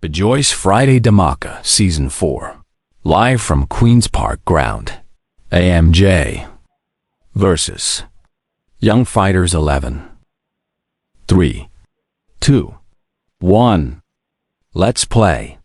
Bejoice Friday Dhamaka Season 4. Live from Queenspark Ground. AMJ versus Young Fighters 11. 3, 2, 1. Let's play.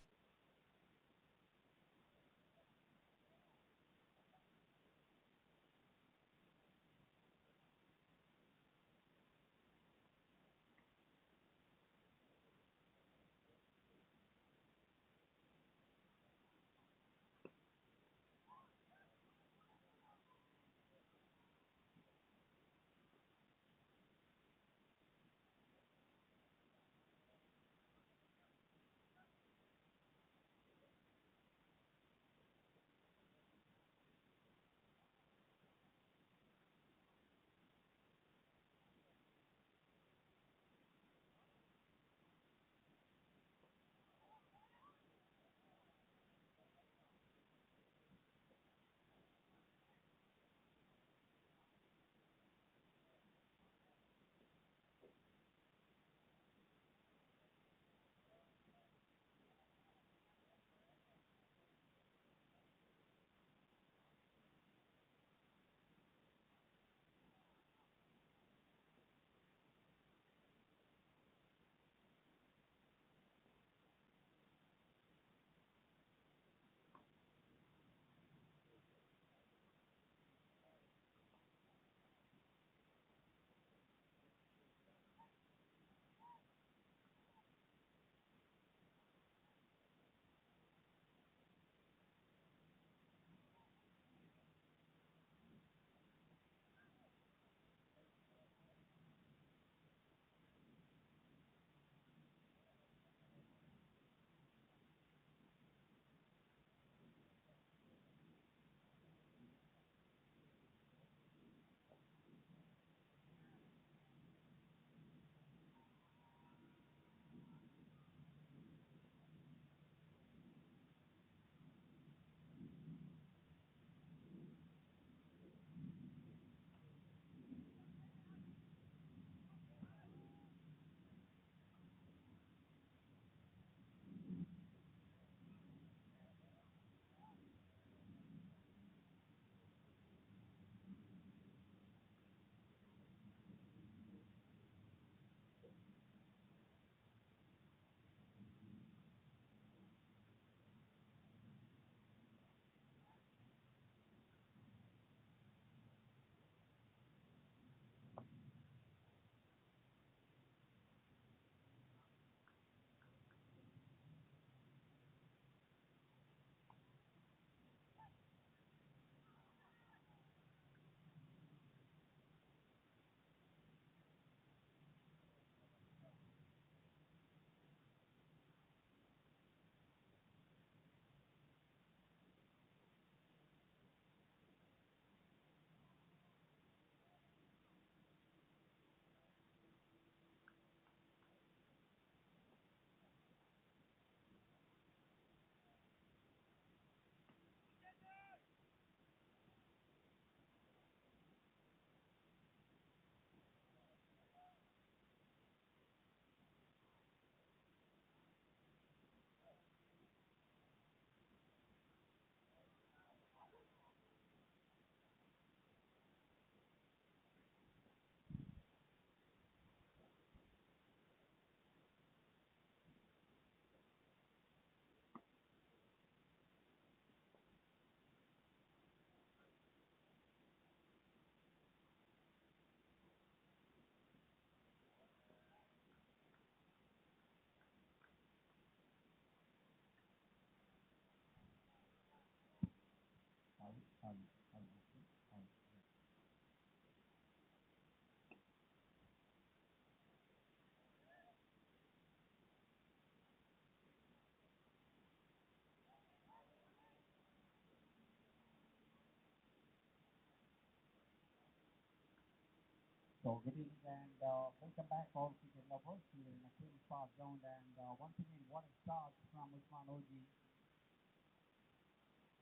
So good evening and welcome back all cricket lovers here in the Queenspark Ground, and once again what a start from Usman Oji.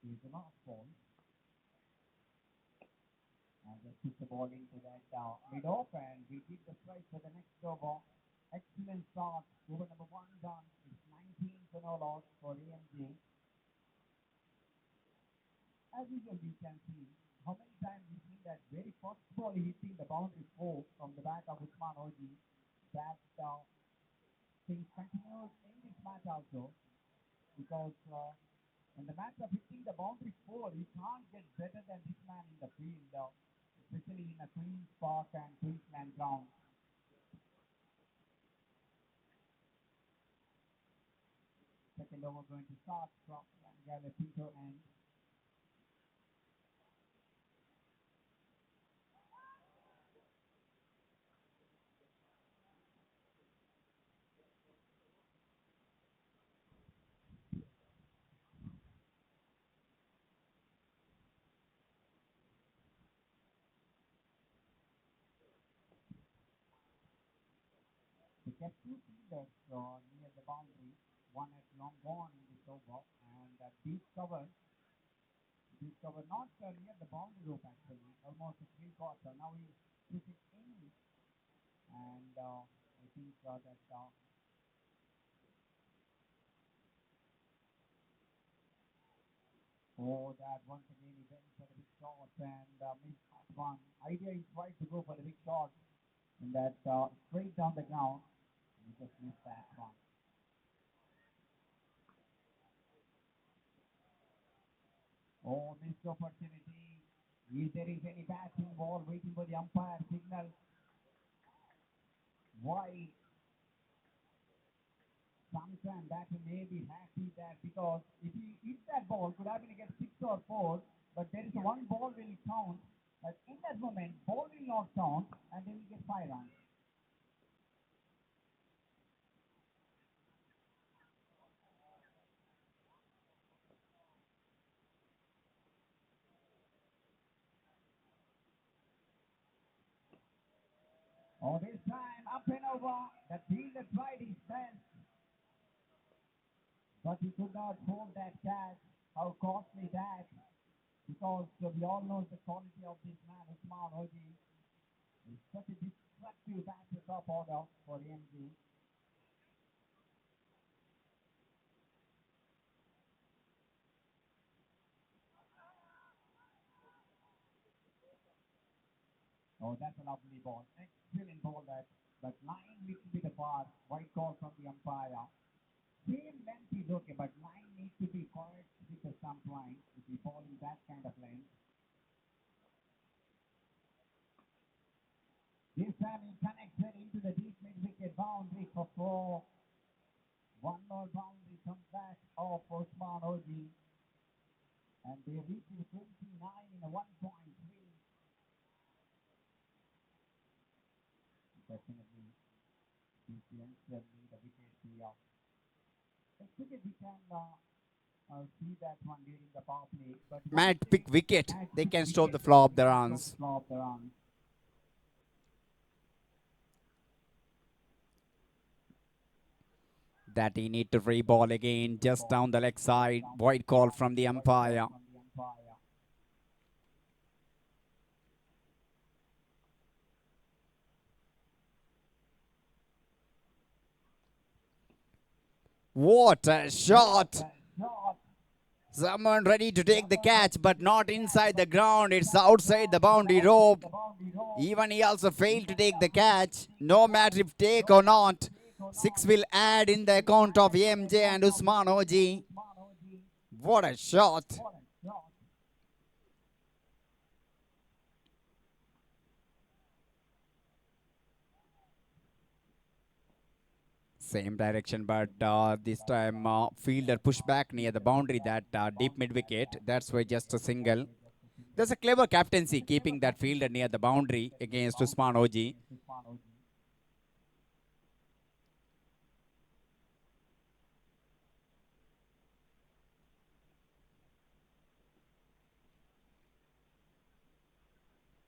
He's the last ball and just took the ball into that mid off, and we give the strike for the next over. Excellent start. Over number one done. It's 19 for no loss for AMJ. As usual, we can see how many times we see that very first ball hitting the boundary four from the back of Usman Oji. That things continues in this match also because in the match of hitting the boundary four, you can't get better than this man in the field, especially in a Queenspark and Queensland ground. Second over going to start from Galapito and they kept two fielders near the boundary. One at long gone in this over and deep cover not near the boundary rope actually, almost a three-quarter. Now he took it in and I think that that once again he went for the big shot and missed that one. Idea is tried to go for the big shot in that straight down the ground. He just missed that one. Oh, missed opportunity. If there is any batting ball waiting for the umpire signal, why? Sometimes batter may be happy that because if that ball could have been get 6 or 4, but there is one ball will count. But in that moment, ball will not count, and they will get 5 runs. Oh, this time up and over. The fielder tried his best, but he could not hold that catch. How costly that? Because we all know the quality of this man, Usman Oji. He's such a destructive batter top order for AMG. Oh, that's a lovely ball. Excellent ball that, but line little bit apart. White call from the umpire. Same length is okay, but line needs to be correct with the stump line if you fall in that kind of length. This time he connected into the deep mid-wicket boundary for 4. One more boundary comes back off Osman Oji. And they reach 29 in a 1.3. Definitely, these youngsters need a wicket here. I think we can see that one during the power play. But Might pick wicket. They can stop the flow of the runs. That he need to re-ball again, just down the leg side. White call from the umpire. What a shot! Someone ready to take the catch, but not inside the ground. It's outside the boundary rope. Even he also failed to take the catch. No matter if take or not. 6 will add in the account of AMJ and Usman Oji. What a shot! Same direction, but this time fielder pushed back near the boundary, that deep mid-wicket. That's why just a single. There's a clever captaincy keeping that fielder near the boundary against Usman Oji.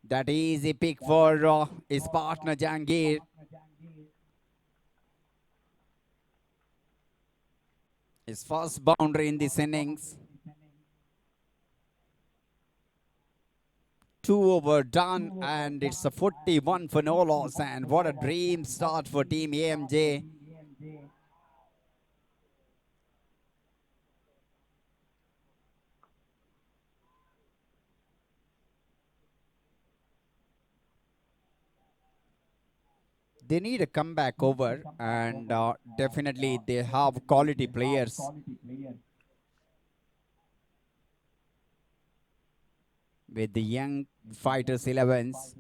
That easy pick for his partner Jangir. His first boundary in this innings. 2 over done, and it's a 41 for no loss. And what a dream start for Team AMJ. They need a comeback over, and definitely they have quality players with the young fighters 11s.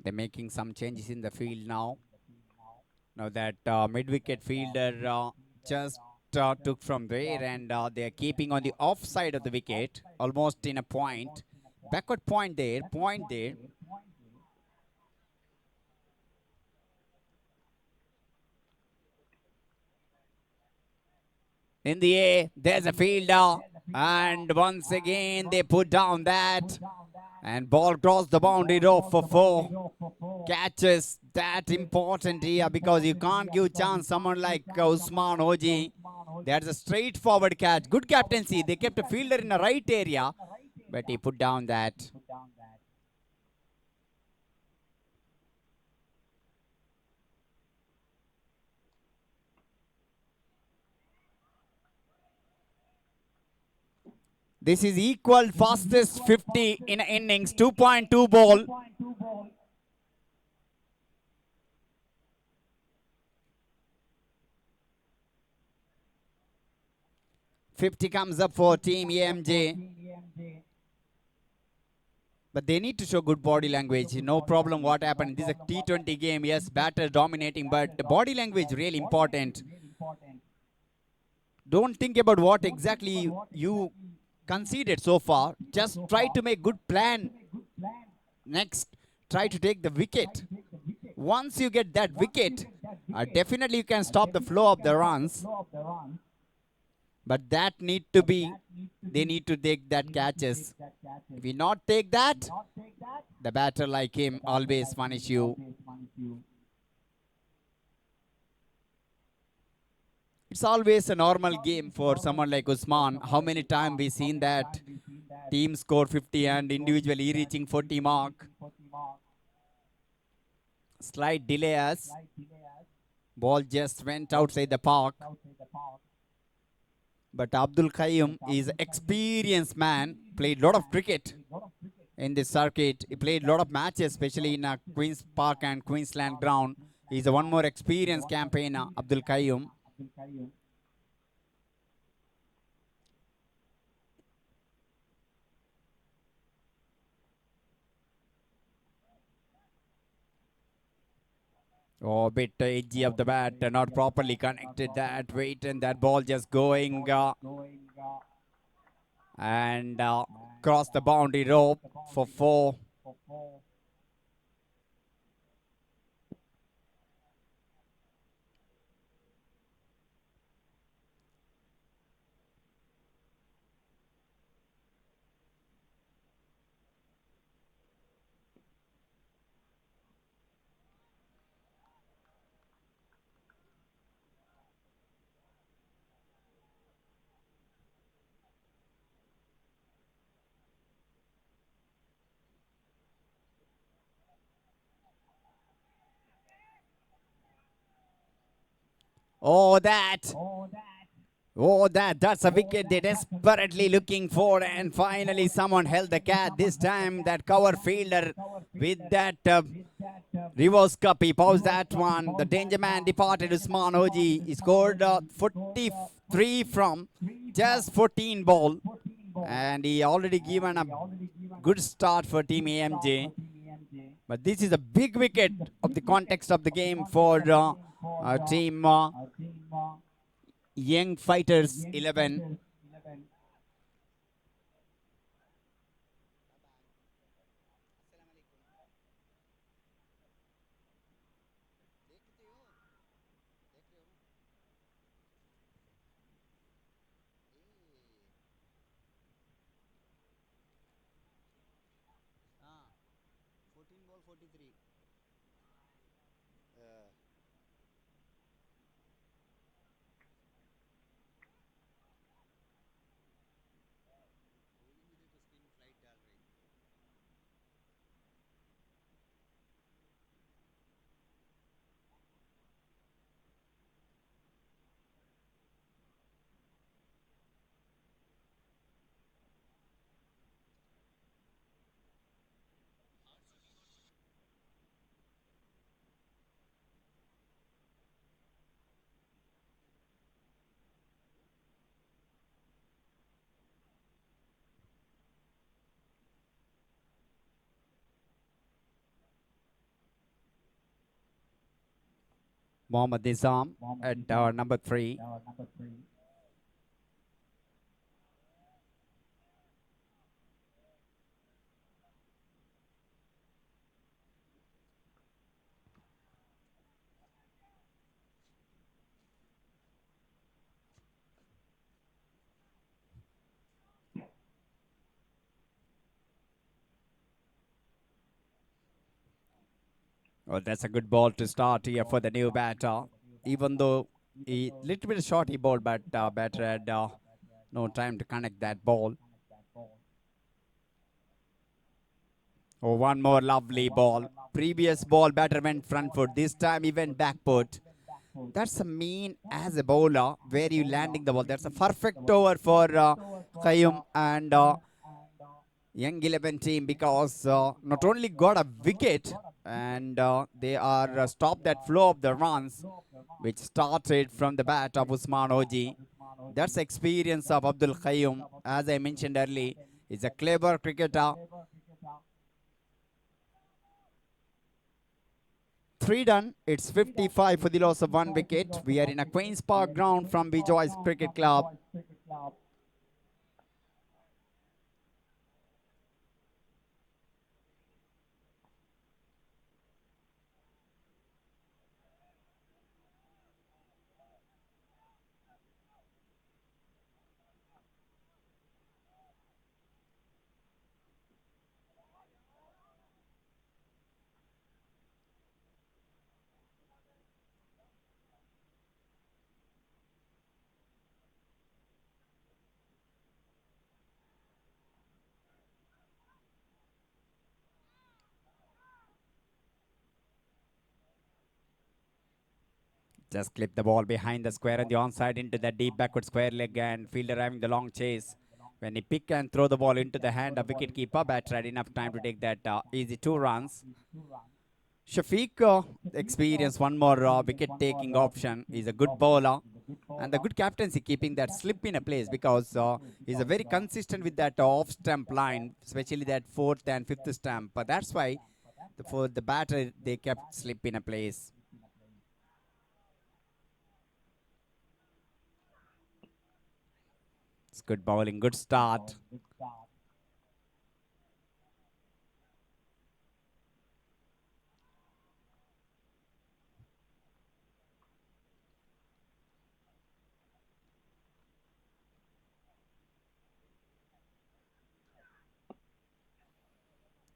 They're making some changes in the field now. Now that mid-wicket fielder just took from there, and they are keeping on the offside of the wicket, almost in a point. Backward point there, point there. In the air, there's a fielder, and once again they put down that, and ball crossed the boundary rope for 4. Catches that important here because you can't give chance someone like Usman Oji. That's a straightforward catch. Good captaincy. They kept a fielder in the right area, but he put down that. This is equal fastest 50 in innings. 2.2 ball. $50 comes up for Team AMJ. But they need to show good body language. No problem what happened. This is a T20 game. Yes, batter dominating, but the body language really important. Don't think about what exactly you conceded so far. Just try to make good plan. Next, try to take the wicket. Once you get that wicket, definitely you can stop the flow of the runs. But that need to be, they need to take that catches. If you not take that, the batter like him always punish you. It's always a normal game for someone like Usman. How many times we seen that team score 50 and individually reaching 40 mark. Slight delay as ball just went outside the park. But Abdul Qayyum is an experienced man, played a lot of cricket in this circuit. He played a lot of matches, especially in Queen's Park and Queensland Ground. He's a one more experienced campaigner, Abdul Qayyum. Oh, a bit edgy of the bat, not properly connected that weight, and that ball just going and cross the boundary rope for 4. Oh, that's a wicket they're desperately looking for, and finally someone held the catch. This time that cover fielder with that reverse cup, he paused that one. The danger man departed, Usman Oji. He scored 43 from just 14 ball, and he already given a good start for Team AMJ. But this is a big wicket of the context of the game for Team Young Fighters 11. Mohammad Nizam at number 3. Number 3. Oh, that's a good ball to start here for the new batter. Even though a little bit short he bowled, but batter had no time to connect that ball. Oh, one more lovely ball. Previous ball, batter went front foot. This time he went back foot. That's a mean as a bowler where you landing the ball. That's a perfect over for Qayyum and Young 11 team, because not only got a wicket and they are stopped that flow of the runs which started from the bat of Usman Oji. That's experience of Abdul Qayyum. As I mentioned earlier, he's a clever cricketer. 3 done. It's 55 for the loss of 1 wicket. We are in a Queenspark Ground from Bejoice Cricket Club. Just clip the ball behind the square and the onside into the deep backward square leg, and fielder having the long chase. When he pick and throw the ball into the hand of wicketkeeper, batter had enough time to take that easy 2 runs. Shafiq experienced one more wicket-taking option. He's a good bowler. And the good captaincy keeping that slip in a place, because he's a very consistent with that off-stump line, especially that 4th and 5th stump. But that's why for the batter, they kept slip in a place. It's good bowling, good start.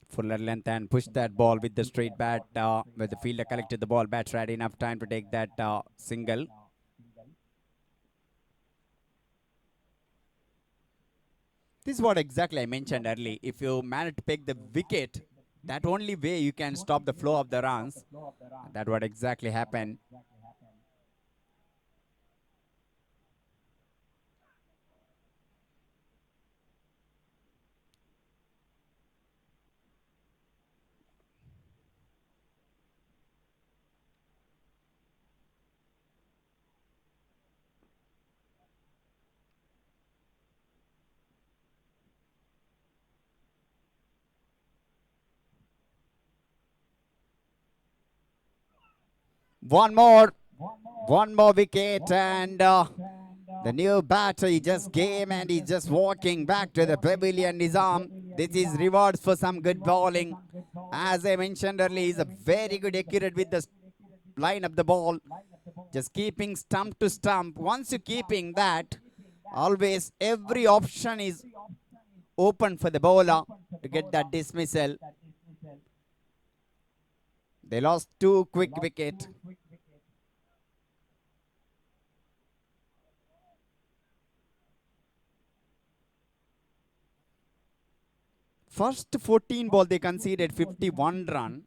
Fuller length and push that ball with the straight bat, where the fielder collected the ball. Batter had enough time to take that single. This is what exactly I mentioned earlier. If you manage to pick the wicket, that only way you can stop the flow of the runs. That's what exactly happened. One more wicket, and the new batter he just came and he's just walking back to the pavilion. Nizam, this is rewards for some good bowling. As I mentioned earlier, he's a very good accurate with the line of the ball, just keeping stump to stump. Once you're keeping that, always every option is open for the bowler to get that dismissal. They lost 2 quick wicket. First 14 ball they conceded 51 run.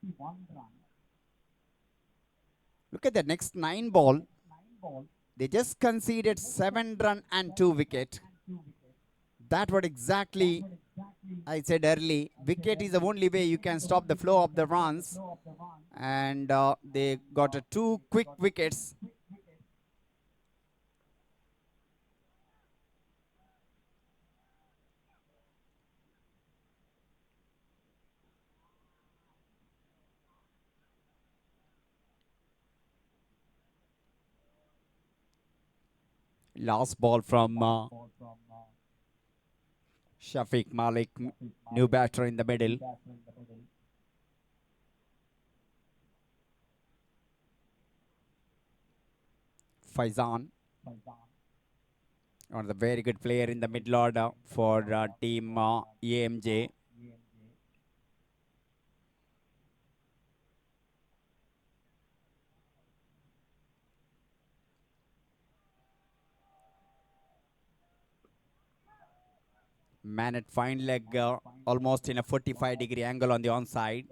Look at the next 9 ball. They just conceded 7 run and 2 wicket. That what exactly I said early. Wicket is the only way you can stop the flow of the runs. And they got 2 quick wickets. Last ball from Shafiq Malik, new batter in the middle. Faizan, one of the very good player in the middle order for team AMJ. Man at fine leg, almost in a 45-degree angle on the onside.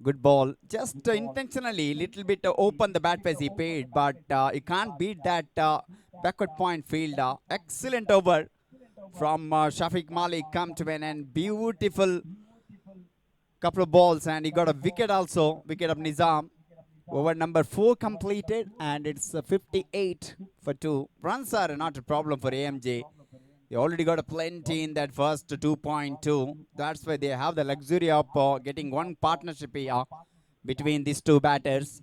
Good ball. Just intentionally, little bit open the bat pace he paid, but you can't beat that backward point fielder. Excellent over from Shafiq Malik come to an end. Beautiful couple of balls, and he got a wicket also, wicket of Nizam. Over number 4 completed, and it's 58 for 2. Runs are not a problem for AMJ. They already got a plenty in that first 2.2. That's why they have the luxury of getting one partnership here between these two batters.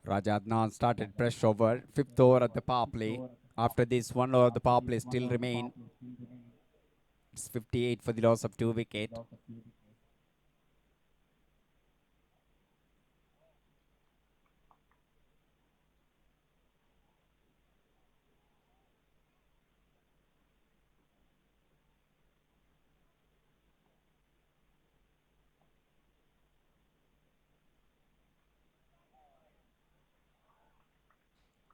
Raja Adnan started fresh over, 5th over of the power play. After this, 1 over of the power play still remain. It's 58 for the loss of 2 wicket.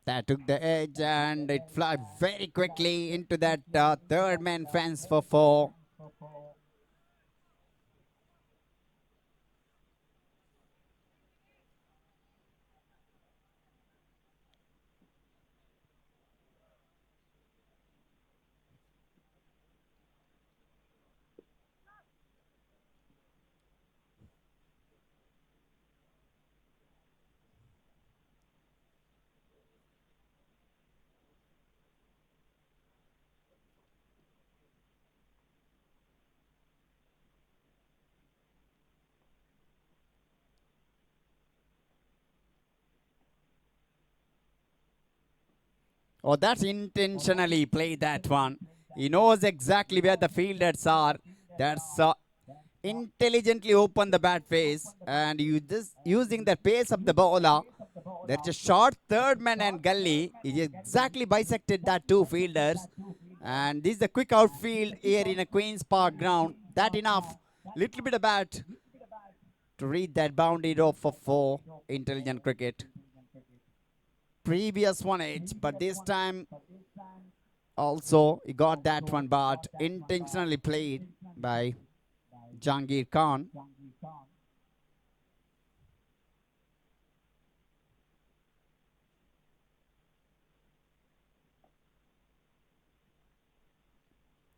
That took the edge, and it fly very quickly into that third man fence for 4. Oh, that's intentionally played that one. He knows exactly where the fielders are. That's intelligently open the bat face and you just using the pace of the bowler. There's a short third man and gully. He exactly bisected that two fielders. And this is a quick outfield here in a Queen's Park ground. That enough. Little bit of bat to read that boundary rope for 4. Intelligent cricket. Previous one edge, but this time also he got that one, but intentionally played by Jahangir Khan.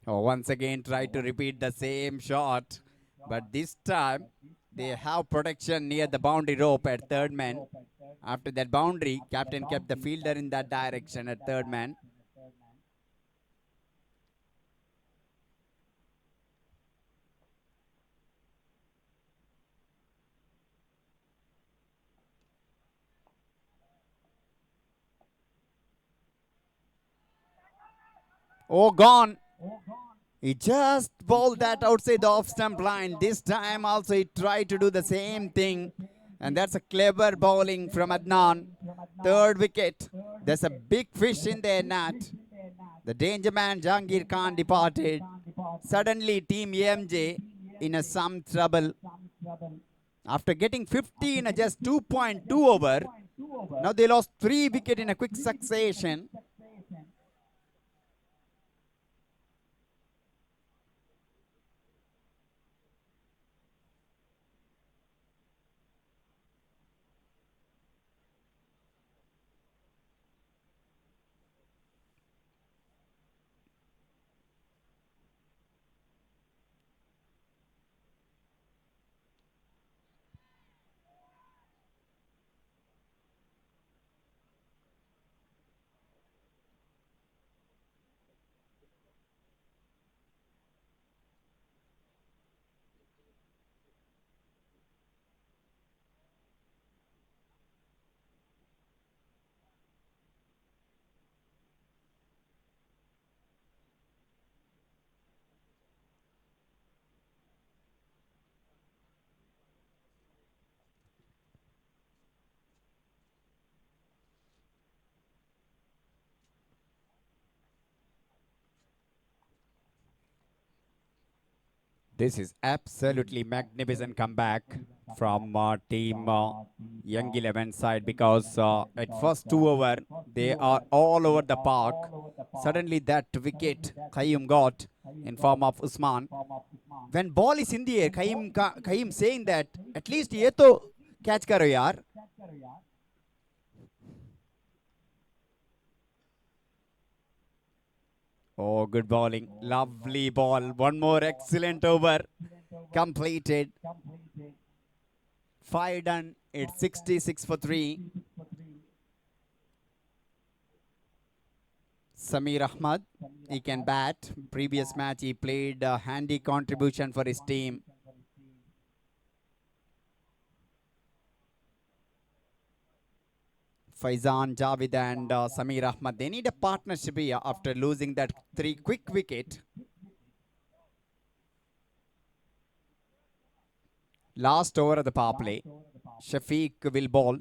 Oh, once again try to repeat the same shot, but this time they have protection near the boundary rope at third man. After that boundary, captain kept the fielder in that direction at third man. Oh, gone. He just bowled that outside the off stump line. This time also he tried to do the same thing. And that's a clever bowling from Adnan. Third wicket. There's a big fish in their net. The danger man Jahangir Khan departed. Suddenly team AMJ in some trouble. After getting 50 in a just 2.2 over, now they lost 3 wickets in a quick succession. This is absolutely magnificent comeback from team Young 11 side, because at first 2 over they are all over the park. Suddenly that wicket Qayyum got in form of Usman. When ball is in the air, Qayyum saying that at least ye to catch karo yaar. Oh, good bowling. Lovely ball. One more excellent over completed. 5 done. It's 66 for 3. Samir Ahmad, he can bat. Previous match he played a handy contribution for his team. Faizan, Javed and Samir Ahmad, they need a partnership here after losing that 3 quick wicket. Last over of the power play. Shafiq will bowl.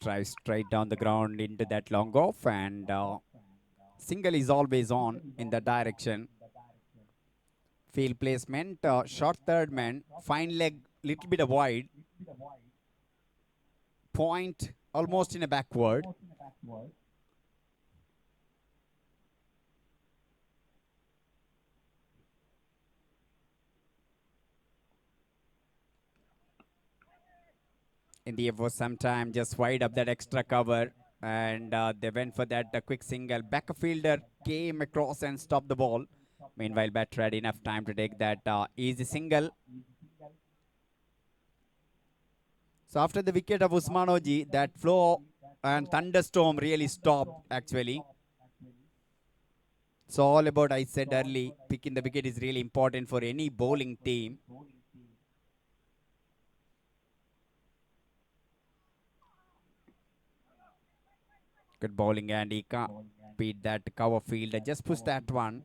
Drive straight down the ground into that long off, and single is always on in that direction. Field placement, short third man, fine leg, little bit of wide. Point almost in a backward. In the air for some time, just wide up that extra cover, and they went for that quick single. Back fielder came across and stopped the ball. Meanwhile, batter had enough time to take that easy single. So after the wicket of Usman Oji, that flow and thunderstorm really stopped actually. It's all about, I said early, picking the wicket is really important for any bowling team. Good bowling, and he can't beat that cover field. Just push that one.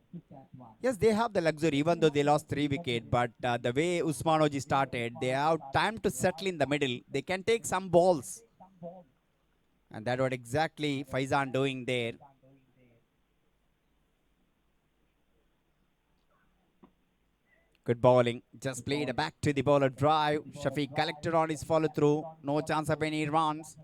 Yes, they have the luxury, even though they lost 3 wickets. But the way Usmanoji started, they have time to settle in the middle. They can take some balls. And that's what exactly Faizan doing there. Good bowling. Just played a back to the bowler drive. Shafiq collected on his follow through. No chance of any runs.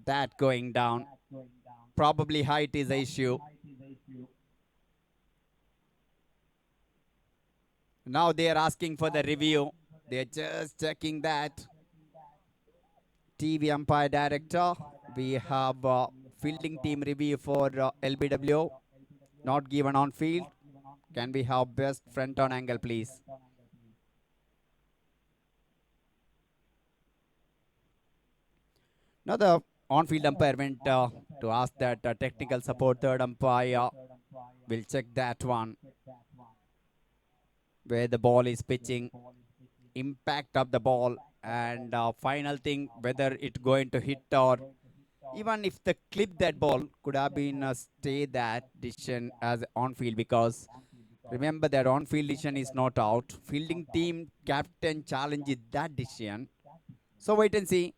That going down. Probably height is the issue. Now they are asking for the review. They're just checking that. TV umpire director. We have fielding team review for LBW. Not given on field. Can we have best front on angle, please? Now the on-field umpire went to ask that technical support. Third umpire will check that one. Where the ball is pitching. Impact of the ball. And final thing, whether it going to hit or even if the clip that ball could have been stay that decision as on-field, because remember that on-field decision is not out. Fielding team captain challenges that decision. So wait and see.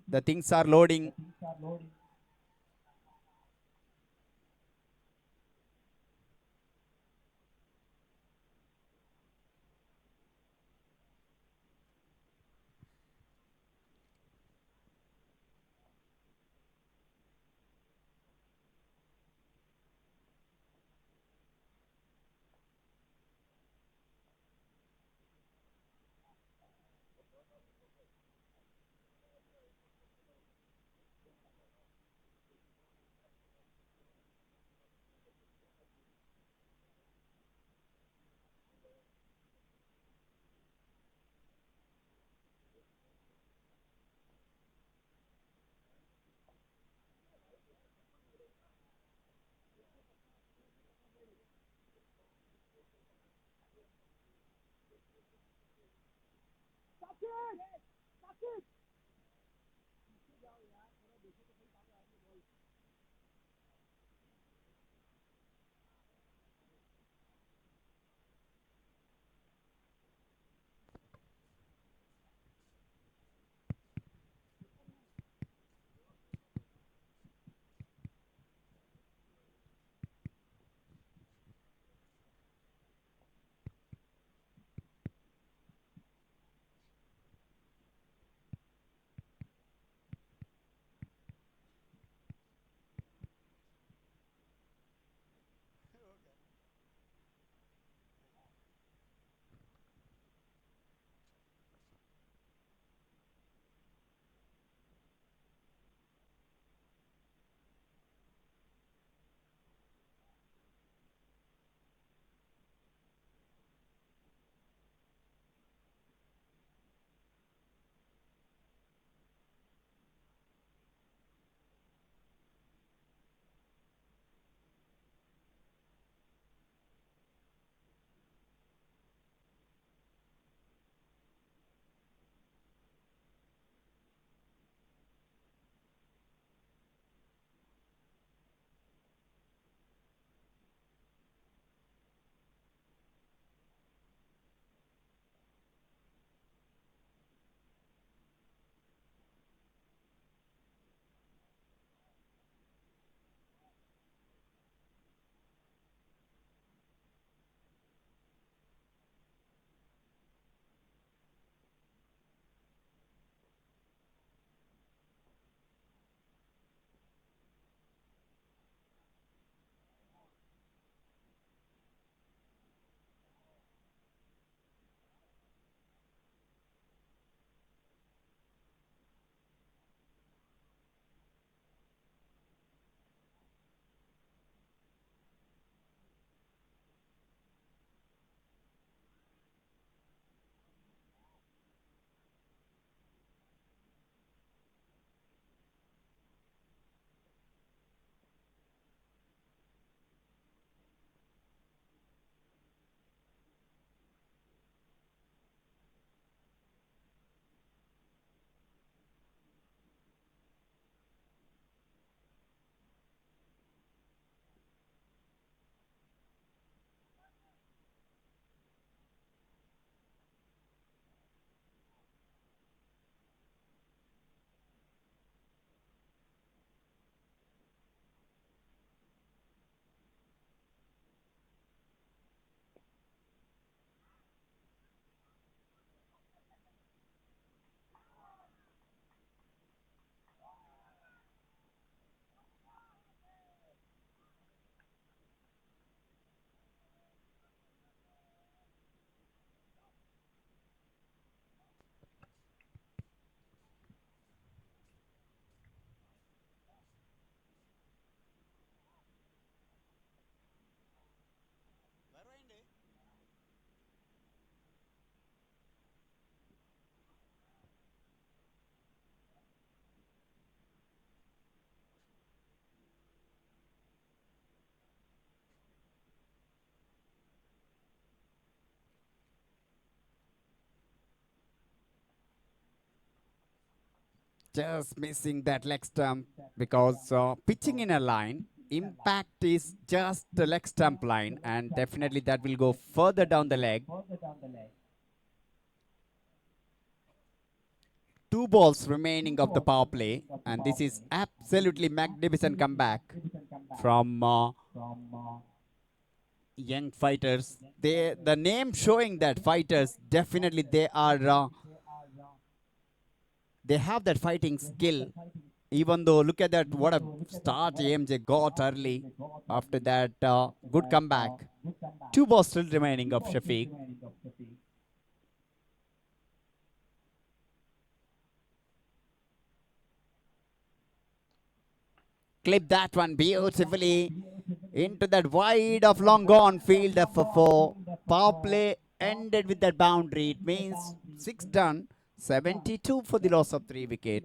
The things are loading. Just missing that leg stump because pitching in a line, impact is just the leg stump line, and definitely that will go further down the leg. 2 balls remaining of the power play, and this is absolutely magnificent comeback from young fighters. The name showing that fighters definitely they have that fighting skill. Even though look at that, what a start AMJ got early. After that, good comeback. 2 balls still remaining of Shafiq. Clip that one beautifully into that wide of long gone field for 4. Power play ended with that boundary. It means 6 done, 72 for the loss of 3 wicket.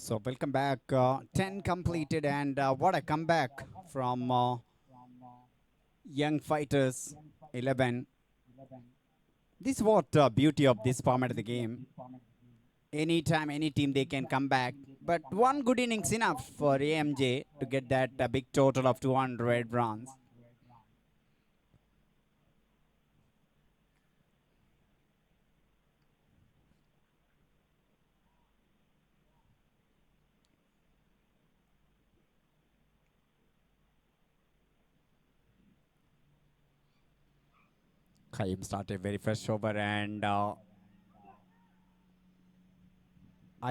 So welcome back. 10 completed, and what a comeback from Young Fighters 11. This is what beauty of this format of the game. Anytime, any team, they can come back. But one good innings enough for AMJ to get that big total of 200 runs. Khaim started very first over, and I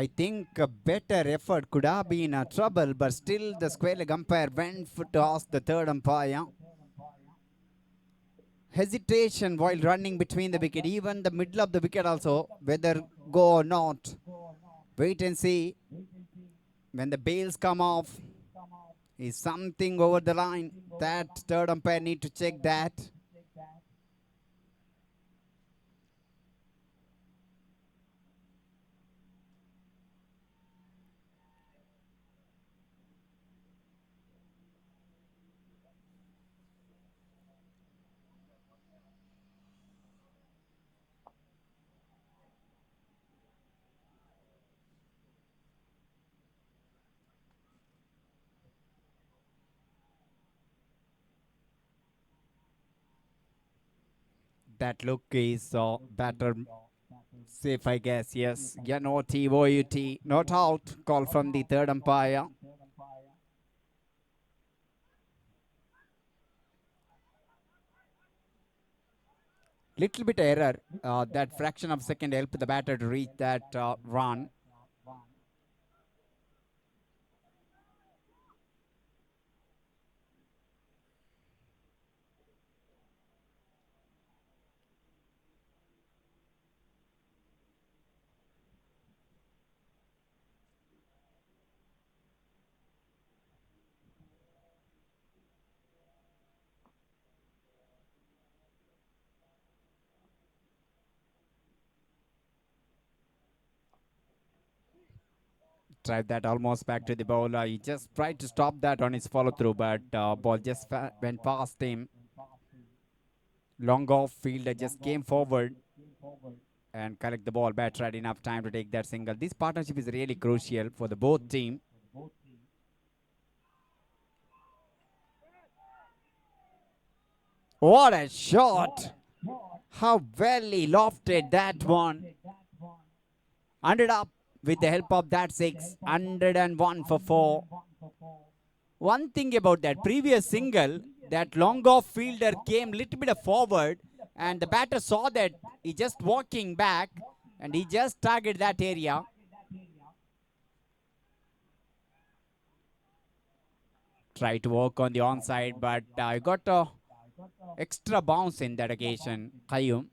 think a better effort could have been trouble, but still the square leg umpire went to ask the third umpire. Hesitation while running between the wicket, even the middle of the wicket also, whether go or not. Wait and see. When the bails come off, is something over the line? That third umpire need to check that. That look is better safe, I guess. Yes, yeah, no TOUT, not out. Call from the third umpire. Little bit error. That fraction of second helped the batter to reach that run. Tried that almost back to the bowler. He just tried to stop that on his follow through, but ball just went past him. Long off fielder just came forward and collect the ball. Batter had enough time to take that single. This partnership is really crucial for the both team. What a shot! How well he lofted that one. Ended up with the help of that 6, 101 for 4. One thing about that previous single, that long off fielder came little bit forward, and the batter saw that he just walking back, and he just targeted that area. Try to work on the onside, but I got a extra bounce in that occasion. Qayyum.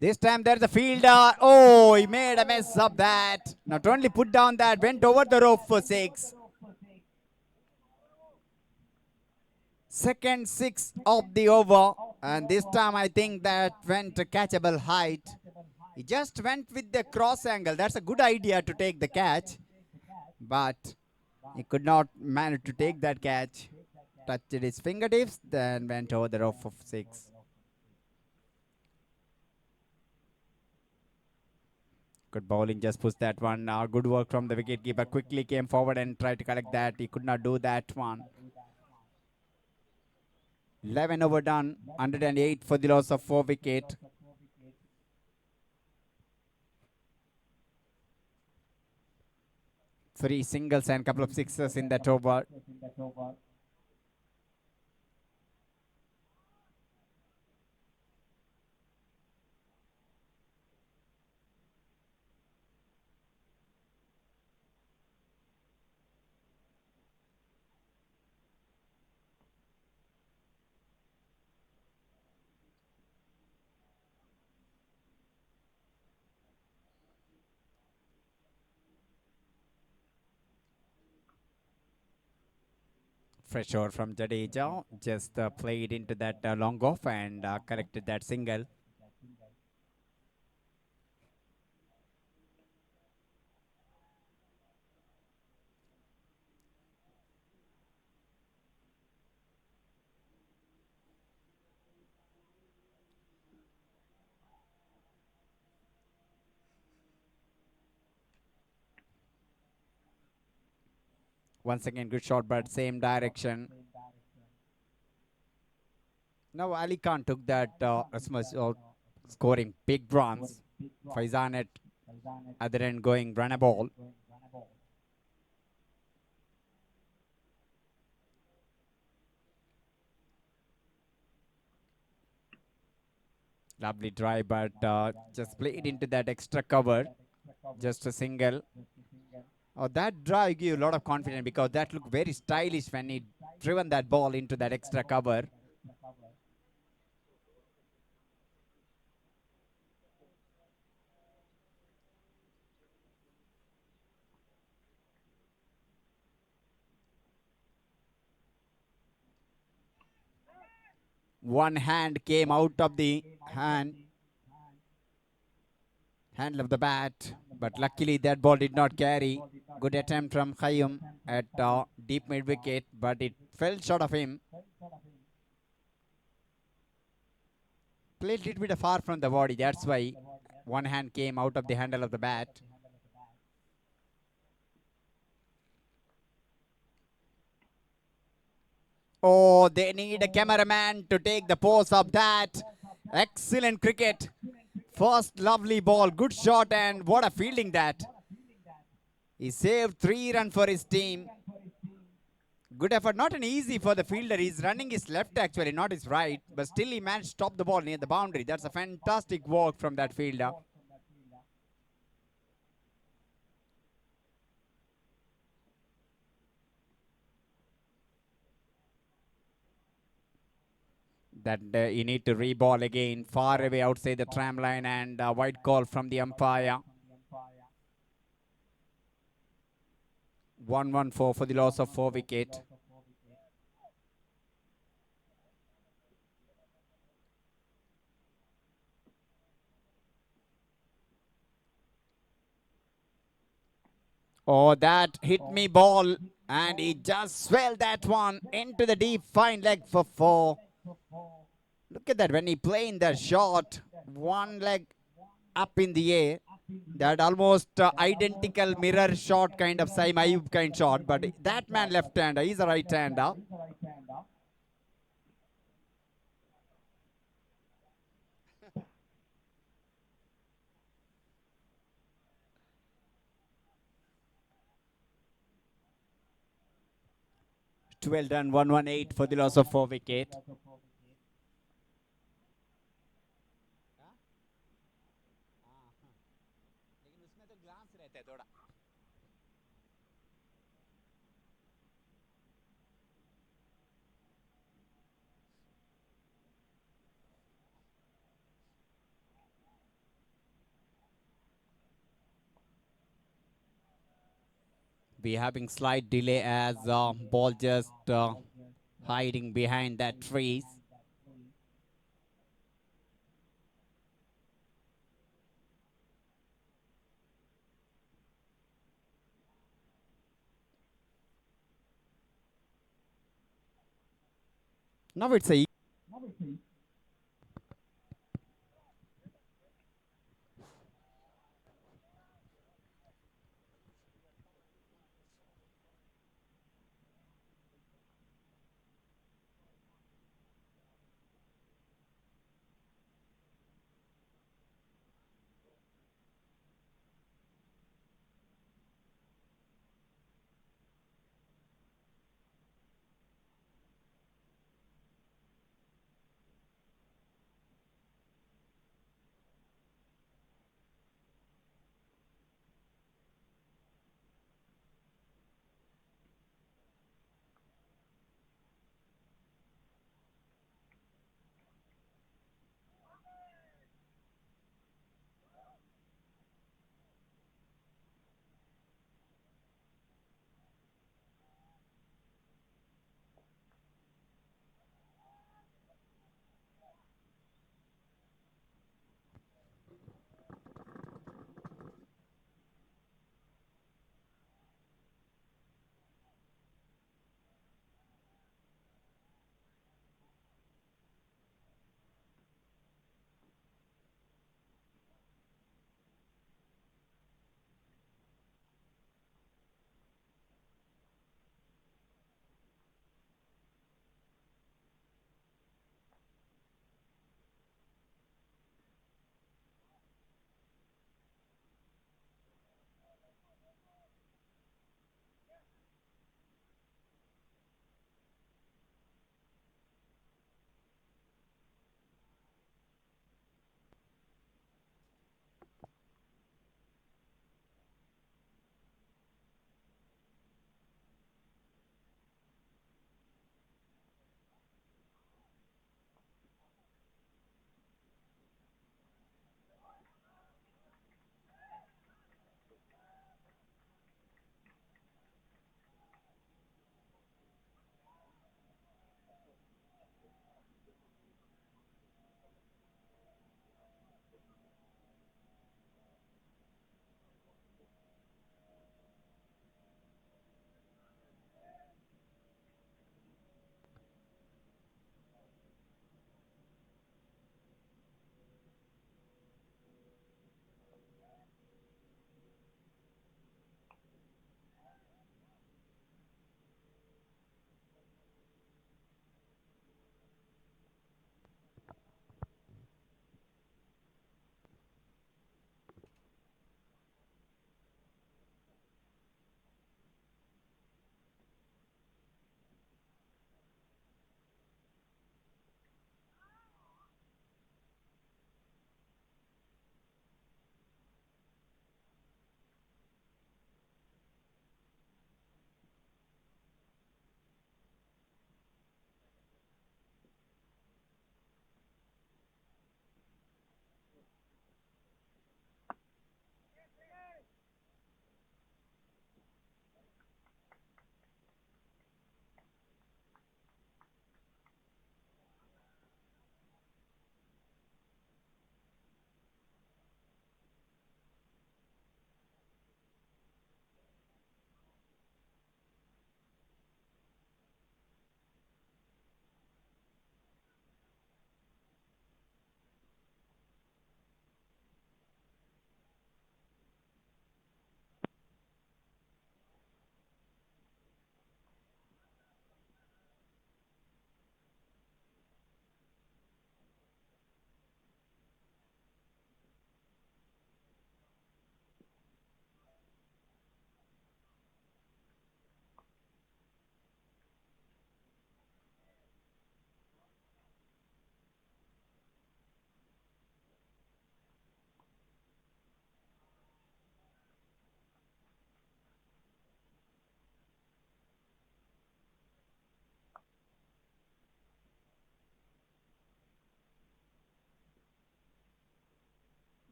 This time there's a fielder. Oh, he made a mess of that. Not only put down that, went over the rope for 6. Second 6 of the over. And this time I think that went to catchable height. He just went with the cross angle. That's a good idea to take the catch. But he could not manage to take that catch. Touched his fingertips, then went over the rope for 6. Good bowling, just pushed that one. Good work from the wicketkeeper. Quickly came forward and tried to collect that. He could not do that one. 11 over done. 108 for the loss of 4 wicket. Three singles and couple of sixes in that over. Fresh over from Jadeja. Just played into that long off and corrected that single. Once again, good shot, but same direction. Now Ali Khan took that Rasmus scoring big runs. Faizan at other end going run a ball. Lovely drive, but just played into that extra cover. Just a single. Oh, that drive gave you a lot of confidence because that looked very stylish when he driven that ball into that extra cover. One hand came out of the handle of the bat, but luckily that ball did not carry. Good attempt from Khayyum at deep mid wicket, but it fell short of him. Played a little bit far from the body, that's why one hand came out of the handle of the bat. Oh, they need a cameraman to take the pose of that. Excellent cricket. First lovely ball, good shot, and what a fielding that. He saved 3 runs for his team. Good effort, not an easy for the fielder. He's running his left actually, not his right, but still he managed to stop the ball near the boundary. That's a fantastic work from that fielder. That you need to re-ball again, far away outside the tram line, and a wide call from the umpire. 1-1-4 for the loss of 4 wicket. Oh, that hit me ball, and he just swelled that one into the deep fine leg for 4. Look at that, when he playing that shot, one leg up in the air, that almost identical mirror shot kind of Saim Ayub kind shot, but that man left-hander, he's a right-hander. Well done, 118 for the loss of 4 wicket. We having slight delay as ball just hiding behind that trees. Now it's a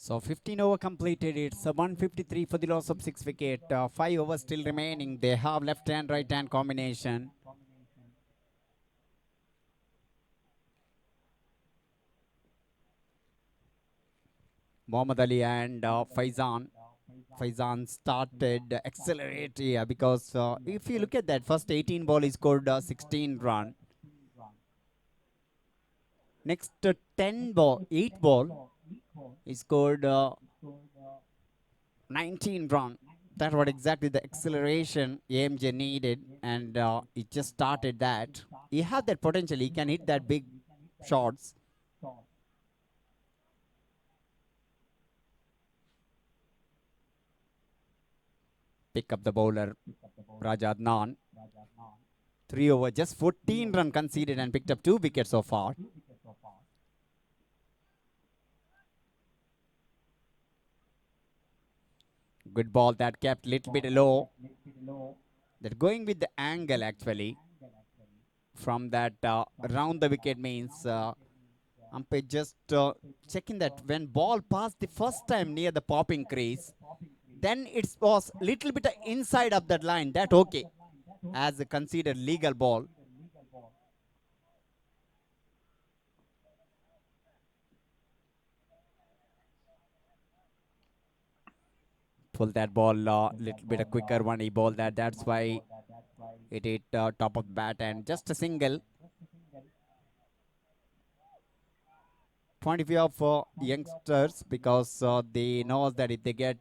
So 15 over completed. It's a 153 for the loss of 6 wicket. 5 overs still remaining. They have left hand, right hand combination. Mohammad Ali and Faizan. Faizan started accelerate here because if you look at that first 18 ball, he scored 16 run. Next 10 ball, 8 ball, he scored 19 run. That's what exactly the acceleration AMJ needed, and he just started that. He had that potential. He can hit that big shots. Pick up the bowler, Raja Adnan. 3 over, just 14 run conceded and picked up 2 wickets so far. Good ball that kept little bit low. They're going with the angle actually. From that around the wicket means umpire just checking that when ball passed the first time near the popping crease, then it was little bit inside of that line. That okay, as a considered legal ball. Pull that ball little bit a quicker one. He bowled that. That's why it hit top of the bat and just a single. Point of view of youngsters, because they know that if they get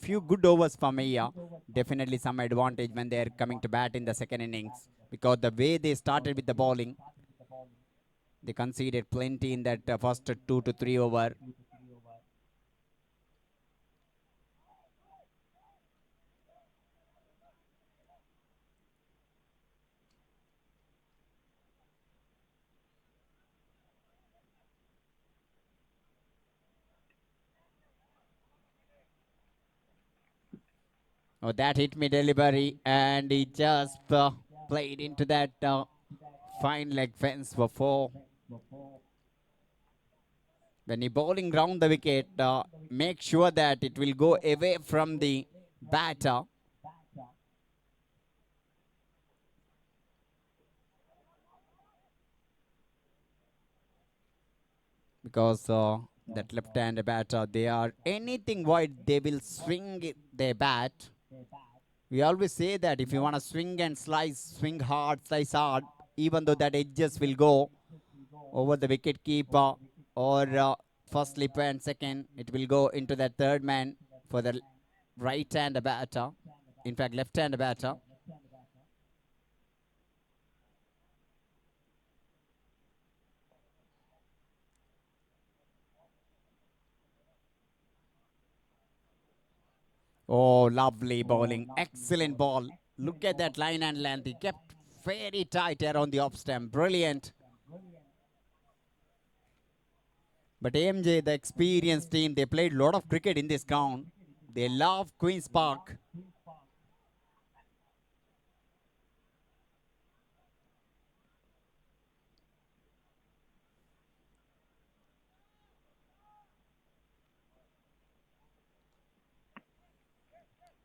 few good overs from here, definitely some advantage when they're coming to bat in the second innings, because the way they started with the bowling, they conceded plenty in that first 2 to 3 over. Oh, that hit me delivery, and he just played into that fine leg fence for 4. When you bowling round the wicket, make sure that it will go away from the batter. Because that left-hand batter, they are anything wide, they will swing their bat. We always say that if you want to swing and slice, swing hard, slice hard, even though that edges will go over the wicket keeper or first slipper and second, it will go into that third man for the right-hand batter. In fact, left-hand batter. Oh, lovely bowling. Excellent ball. Look at that line and length. He kept very tight around the off stump. Brilliant. But AMJ, the experienced team, they played a lot of cricket in this ground. They love Queen's Park.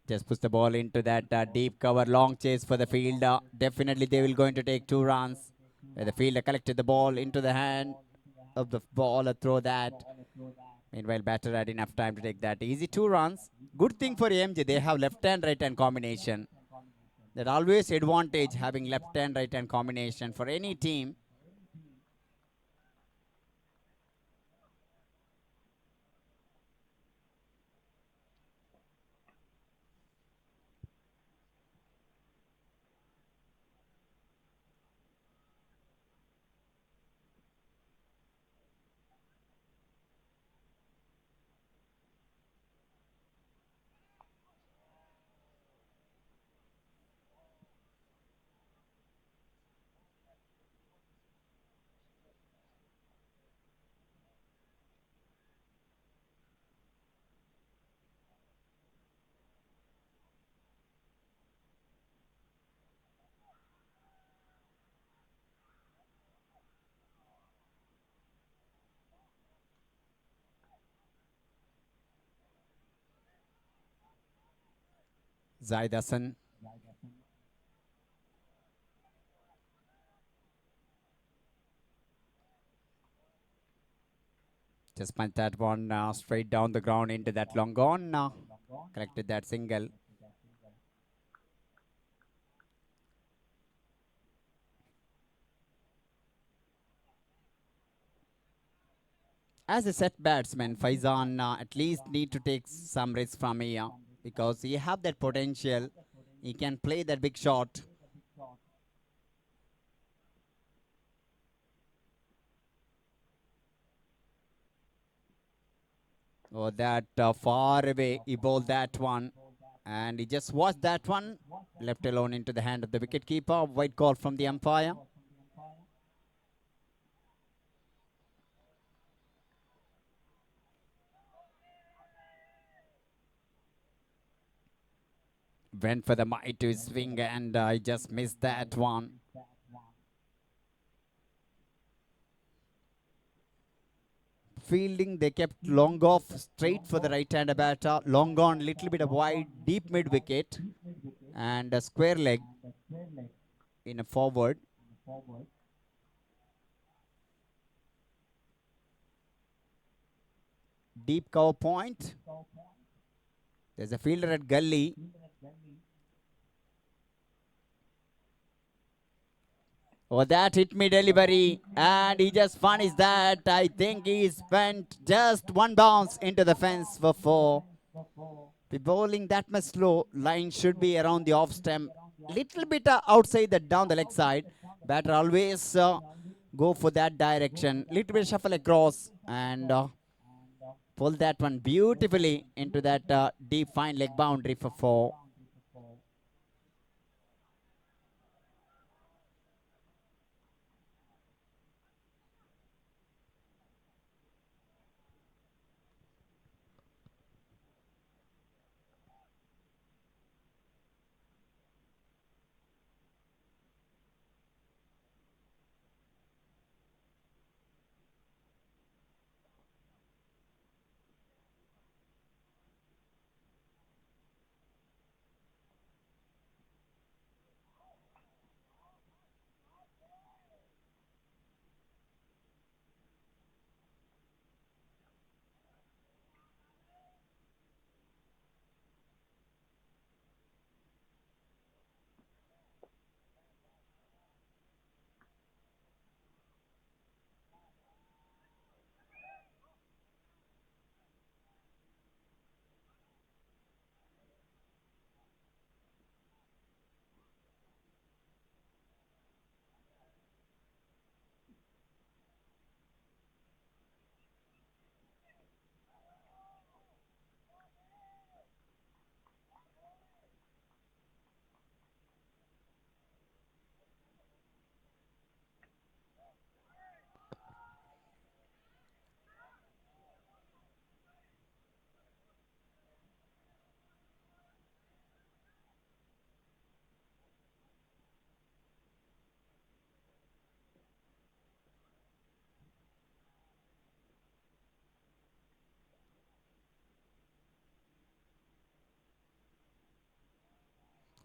Just push the ball into that deep cover, long chase for the fielder. Definitely they will going to take 2 runs. Where the fielder collected the ball into the hand of the baller, throw that. Meanwhile, batter had enough time to take that. Easy 2 runs. Good thing for AMJ, they have left hand, right hand combination. That always advantage having left hand, right hand combination for any team. Zaidasan. Just punched that one straight down the ground into that long gone. Collected that single. As a set batsman, Faizan at least need to take some risk from here because he have that potential. He can play that big shot. Oh, that far away, he bowled that one. And he just watched that one, left alone into the hand of the wicketkeeper. White call from the umpire. Went for the mighty swing and I just missed that one. Fielding, they kept long off straight for the right-hander batter. Long on, little bit of wide, deep mid-wicket. And a square leg in a forward. Deep cover point. There's a fielder at gully. Oh, that hit me delivery. And he just finished that. I think he spent just one bounce into the fence for 4. The bowling that much slow. Line should be around the off stump. Little bit outside the down the leg side. Batter always go for that direction. Little bit shuffle across and pull that one beautifully into that deep fine leg boundary for 4.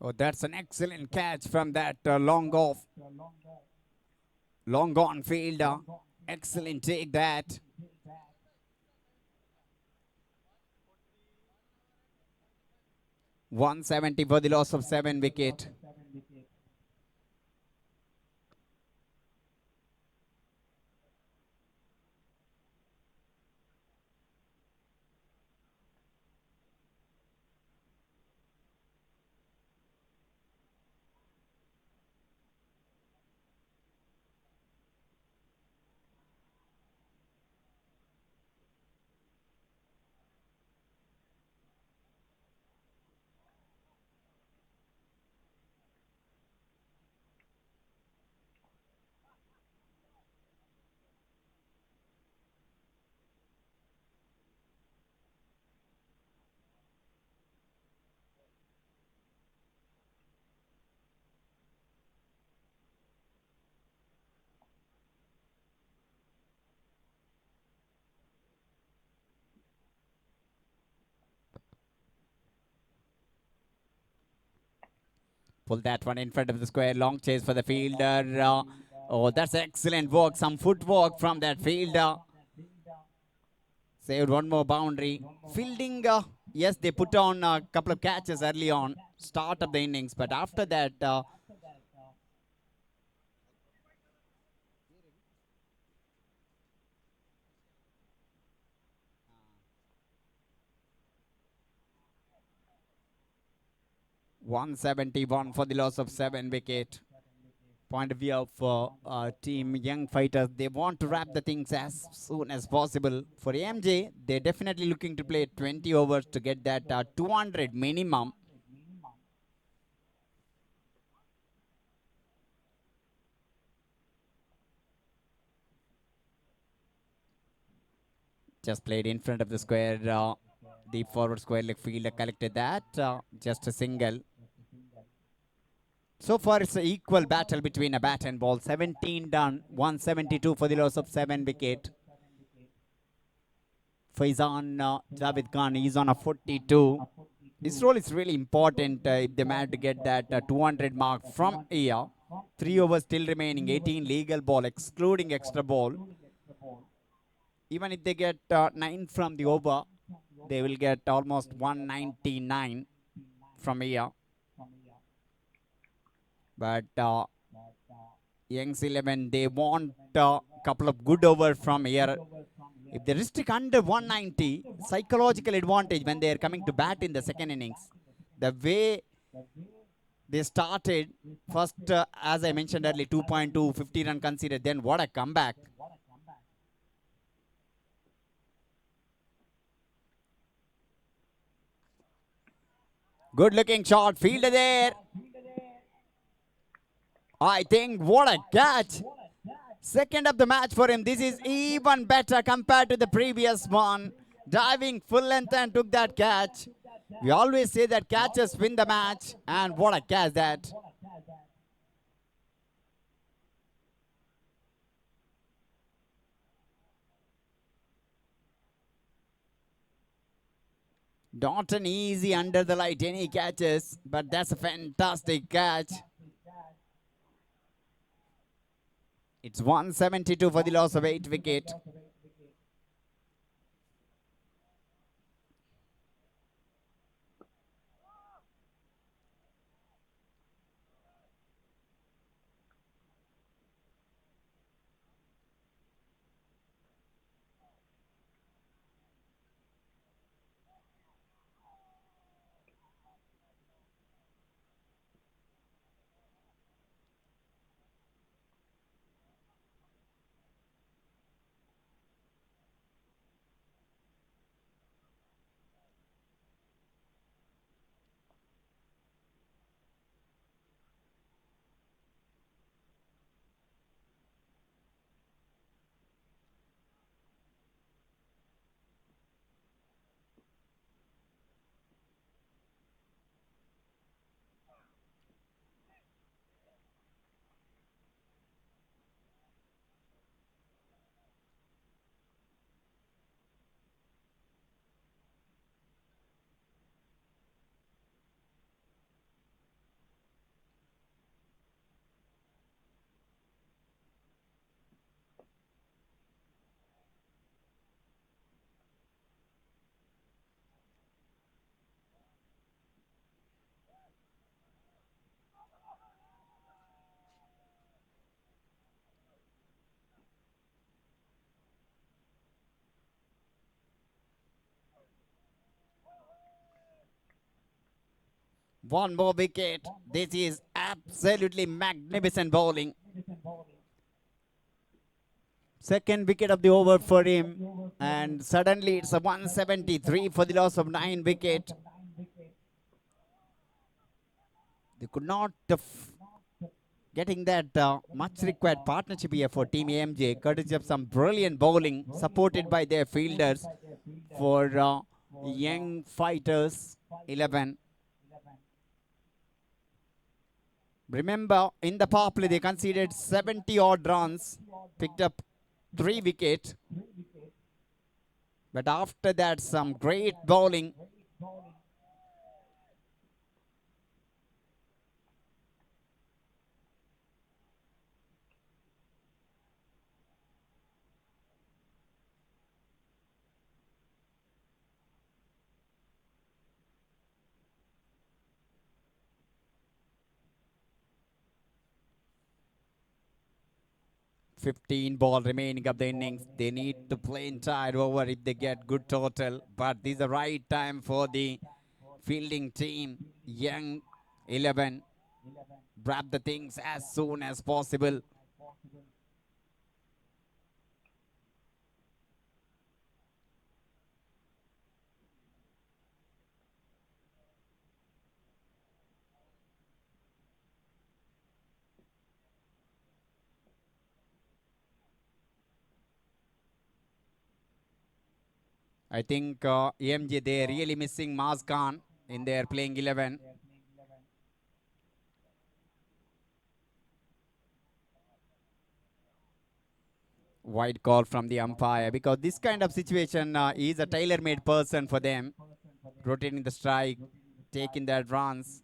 Oh, that's an excellent catch from that long off, long gone fielder. Excellent take that. .170 for the loss of 7 wicket. Pull that one in front of the square. Long chase for the fielder. Oh, that's excellent work. Some footwork from that fielder. Saved one more boundary. Fielding, yes, they put on a couple of catches early on, start of the innings, but after that, $171 for the loss of 7 wicket. Point of view of team young fighters, they want to wrap the things as soon as possible. For AMJ, they're definitely looking to play 20 overs to get that 200 minimum. Just played in front of the square. Deep forward square leg fielder collected that. Just a single. So far, it's an equal battle between a bat and ball. 17 done, 172 for the loss of 7 wicket. Faizan Javed Khan is on a 42. This role is really important if they manage to get that 200 mark from here. 3 overs still remaining, 18 legal ball, excluding extra ball. Even if they get 9 from the over, they will get almost 199 from here. But Young's 11, they want a couple of good overs from here. If they restrict under 190, psychological advantage when they are coming to bat in the second innings. The way they started, first, as I mentioned earlier, 2.2, 50 run conceded, then what a comeback. Good looking shot, fielder there. I think what a catch. Second of the match for him. This is even better compared to the previous one. Diving full length and took that catch. We always say that catches win the match. And what a catch that. Not an easy under the light any catches, but that's a fantastic catch. It's 172 for the loss of 8 wicket. One more wicket. This is absolutely magnificent bowling. Second wicket of the over for him. And suddenly it's a 173 for the loss of 9 wicket. They could not getting that much required partnership here for Team AMJ, courtesy of some brilliant bowling supported by their fielders for young fighters 11. Remember, in the power play, they conceded 70 odd runs, picked up 3 wickets. But after that, some great bowling. 15 ball remaining of the innings. They need to play entire over if they get good total. But this is the right time for the fielding team. Young 11. Grab the things as soon as possible. I think AMJ, they're really missing Maz Khan in their playing 11. Wide call from the umpire because this kind of situation is a tailor-made person for them. Rotating the strike, taking their runs.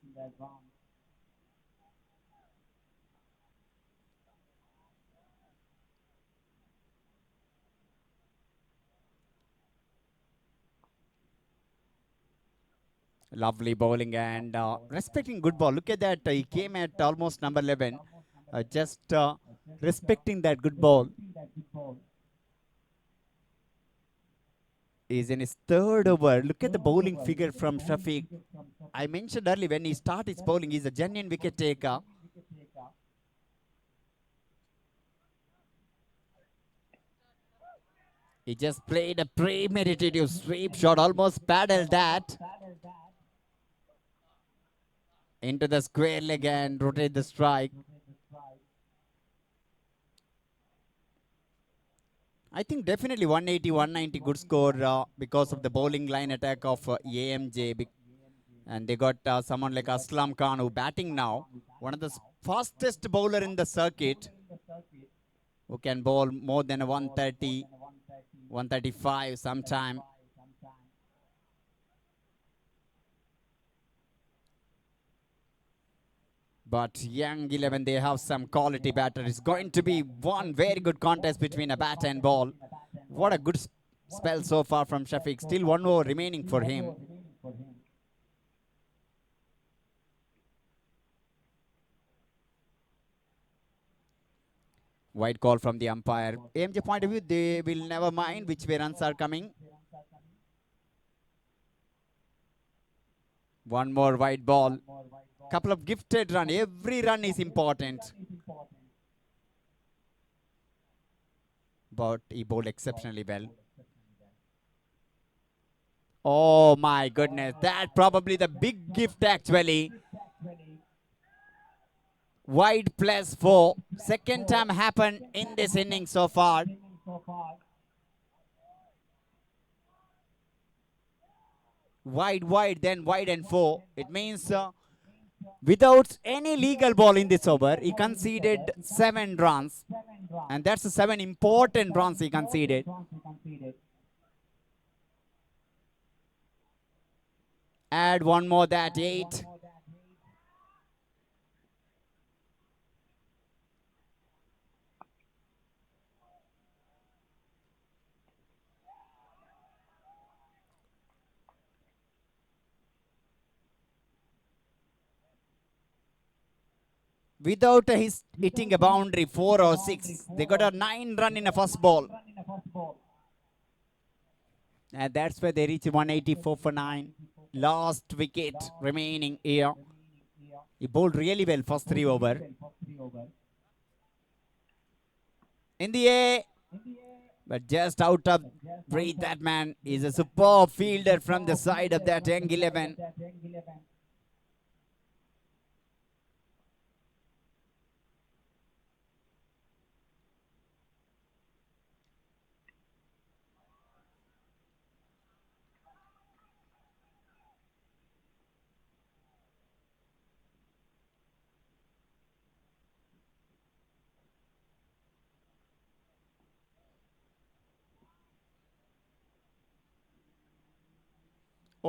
Lovely bowling and respecting good ball. Look at that. He came at almost number 11. Just respecting that good ball. He's in his third over. Look at the bowling figure from Shafiq. I mentioned earlier when he started his bowling, he's a genuine wicket taker. He just played a premeditative sweep shot, almost paddled that into the square leg and rotate the strike. I think definitely 180, 190 good score because of the bowling line attack of AMJ. And they got someone like Aslam Khan who batting now. One of the fastest bowler in the circuit who can bowl more than a 130, 135 sometime. But young 11, they have some quality batter. It's going to be one very good contest between a bat and ball. What a good spell so far from Shafiq. Still one over remaining for him. Wide call from the umpire. AMJ point of view, they will never mind which way runs are coming. One more wide ball. Couple of gifted run. Every run is important. But he bowled exceptionally well. Oh my goodness. That probably the big gift actually. Wide plus 4. Second time happened in this inning so far. Wide, then wide and 4. It means without any legal ball in this over, he conceded 7 runs. And that's the 7 important runs he conceded. Add one more, that 8. Without hitting a boundary, 4 or 6, they got a 9 run in a first ball. And that's where they reach 184 for 9. Last wicket remaining here. He bowled really well first 3 over. In the air, but just out of breath. That man is a superb fielder from the side of that young 11.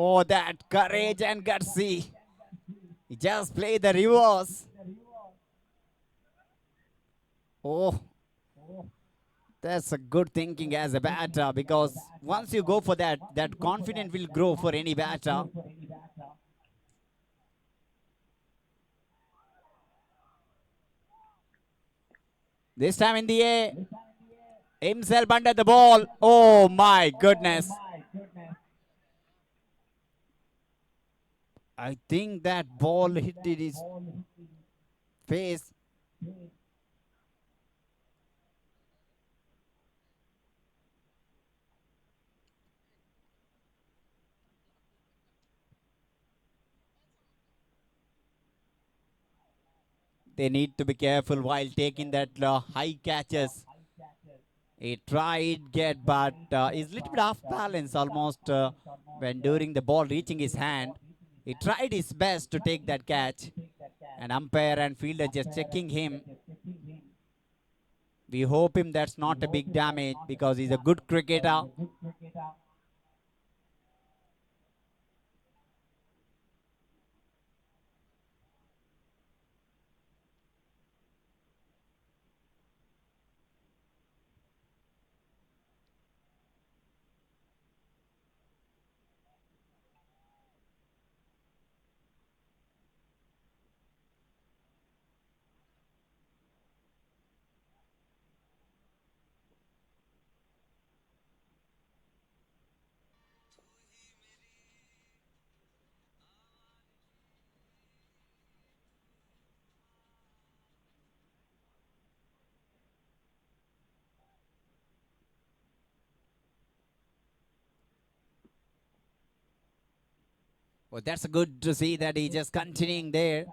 Oh, that courage and gutsy. He just played the reverse. Oh, that's a good thinking as a batter, because once you go for that, that confidence will grow for any batter. This time in the air. Himself under the ball. Oh my goodness. I think that ball hit his face. They need to be careful while taking that high catches. He tried get, but he's a little bit off balance almost when during the ball reaching his hand. He tried his best to take that catch. And umpire and fielder just checking him. We hope him that's not a big damage because he's a good cricketer. Well, that's good to see that he's just continuing there.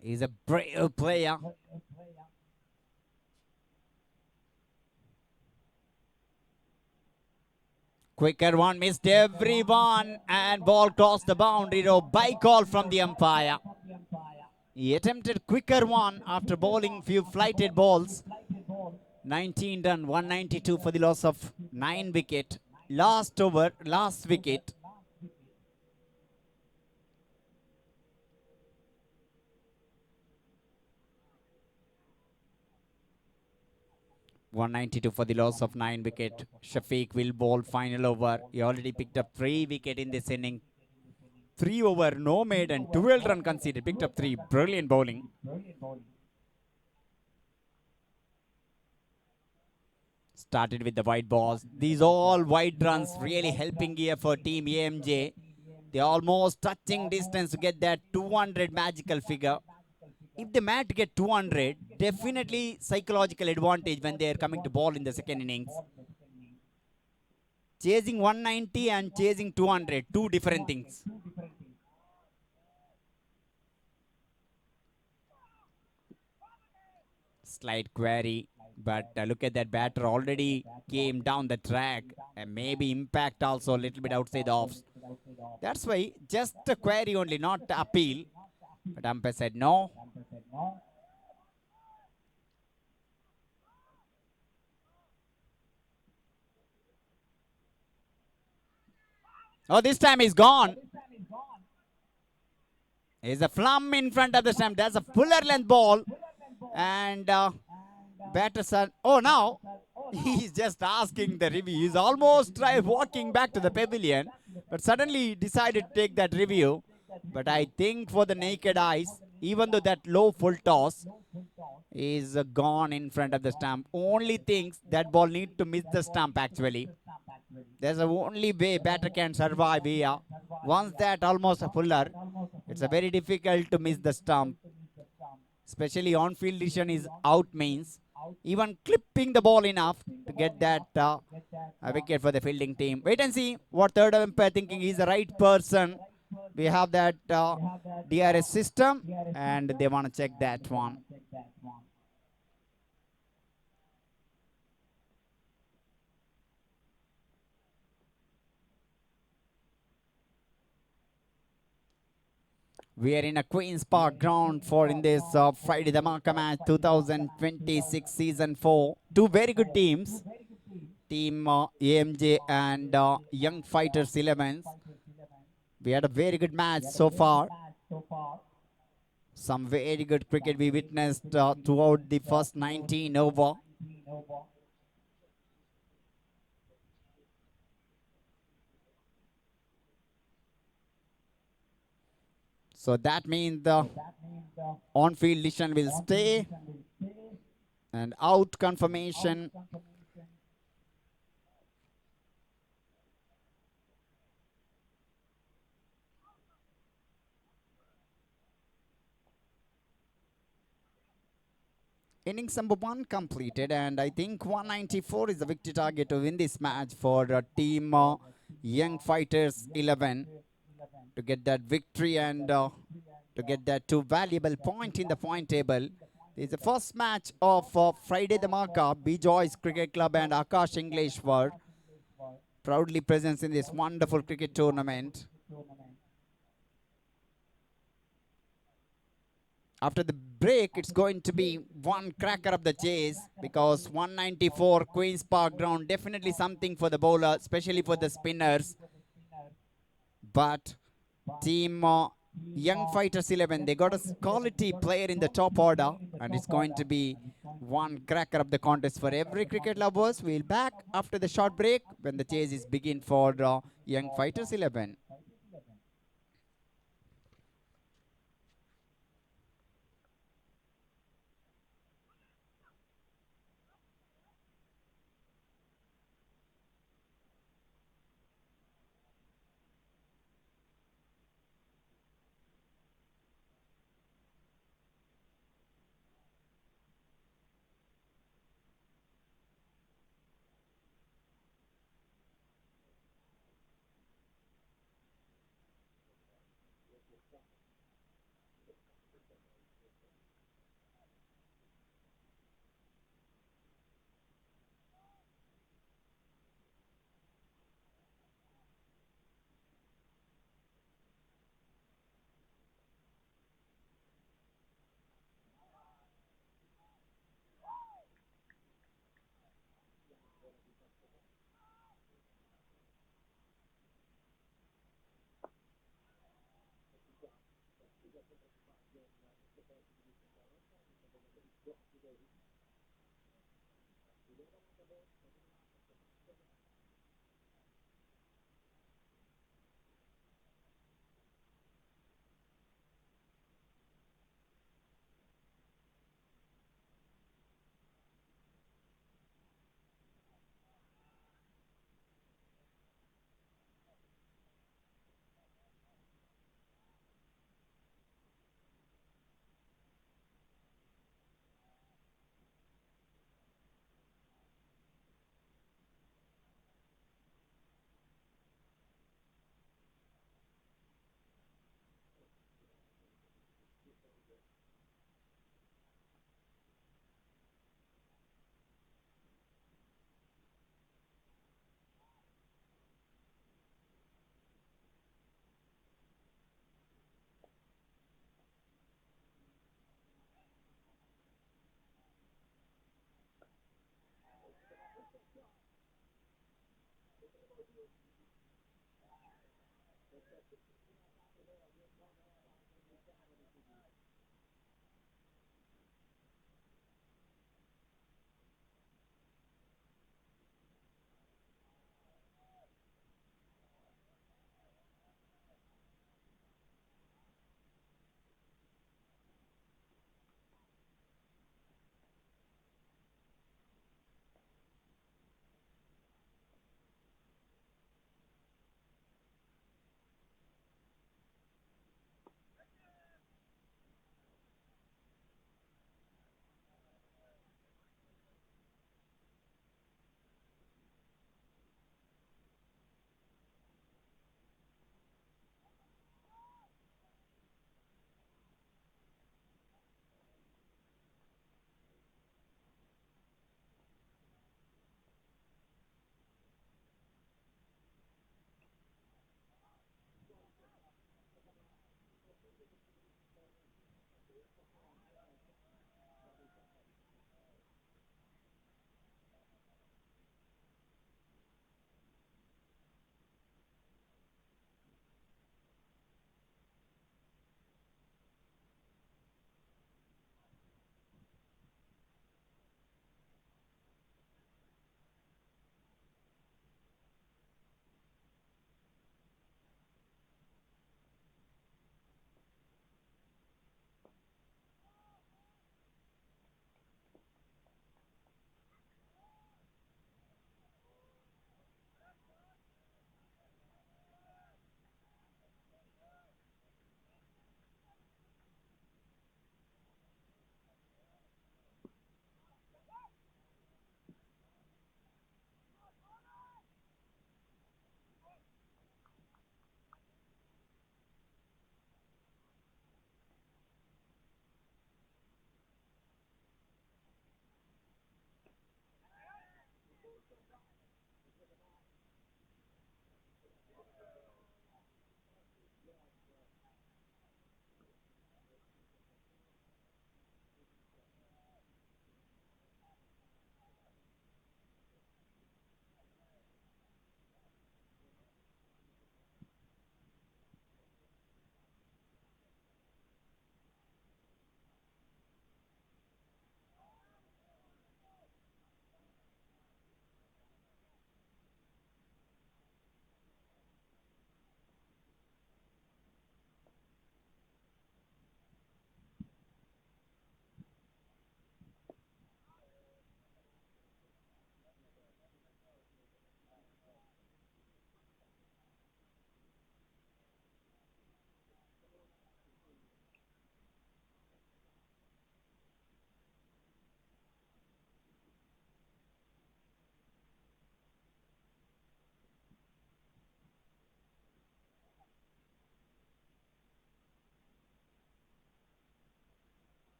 He's a brave player. Quicker one, missed everyone, and ball crossed the boundary row by call from the umpire. He attempted quicker one after bowling few flighted balls. 19 done, 192 for the loss of 9 wicket. Last over, last wicket. (192) for the loss of 9 wicket. Shafiq will bowl final over. He already picked up 3 wicket in this inning. 3 over, no made and 12 run conceded. Picked up 3. Brilliant bowling. Started with the wide balls. These all wide runs really helping here for team AMJ. They're almost touching distance to get that 200 magical figure. If they manage to get 200, definitely psychological advantage when they are coming to ball in the second innings. Chasing 190 and chasing 200, two different things. Slight query, but look at that batter already came down the track and maybe impact also a little bit outside the offs. That's why just a query only, not appeal. But umpire said no. Oh, this time he's gone. There's a flum in front of the stump. That's a fuller length ball. And batter, oh, now he's just asking the review. He's almost tried walking back to the pavilion, but suddenly decided to take that review. But I think for the naked eyes, even though that low full toss is gone in front of the stump, only thinks that ball need to miss the stump actually. There's the only way batter can survive here. Once that almost a fuller, it's a very difficult to miss the stump. Especially on-field decision is out means even clipping the ball enough to get that wicket for the fielding team. Wait and see what third umpire thinking is the right person. We have that DRS system and they want to check that one. We are in a Queenspark Ground for in this Friday Dhamaka match 2026 season 4. Two very good teams. Team AMJ and Young Fighters 11s. We had a very good match so far. Some very good cricket we witnessed throughout the first 19 over. So that means the on-field decision will stay. And out confirmation. Innings number 1 completed, and I think 194 is the victory target to win this match for team Young Fighters 11 to get that victory and to get that 2 valuable point in the point table. This is the first match of Friday Dhamaka. Bejoice Cricket Club and Akash English were proudly present in this wonderful cricket tournament. After the break, it's going to be one cracker of the chase because 194 Queenspark Ground, definitely something for the bowler, especially for the spinners. But team Young Fighters 11, they got a quality player in the top order, and it's going to be one cracker of the contest for every cricket lovers. We'll back after the short break when the chase is begin for Young Fighters 11.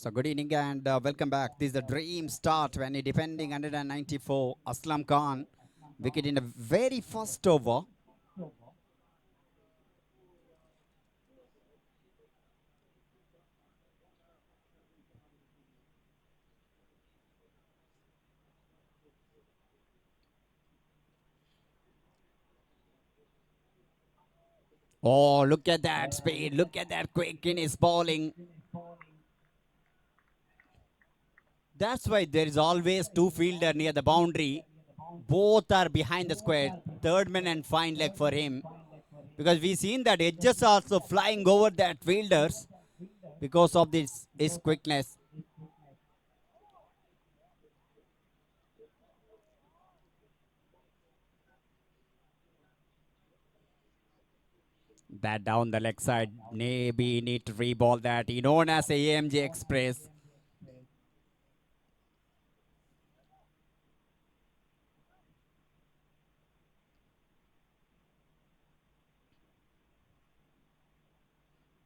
So good evening and welcome back. This is the dream start when he defending 194 Aslam Khan wicket in the very first over. Oh, look at that speed. Look at that quick in his bowling. That's why there is always two fielder near the boundary. Both are behind the square. Third man and fine leg for him. Because we've seen that edges also flying over that fielders because of this his quickness. That down the leg side, maybe need to re-ball that. He known as AMJ Express.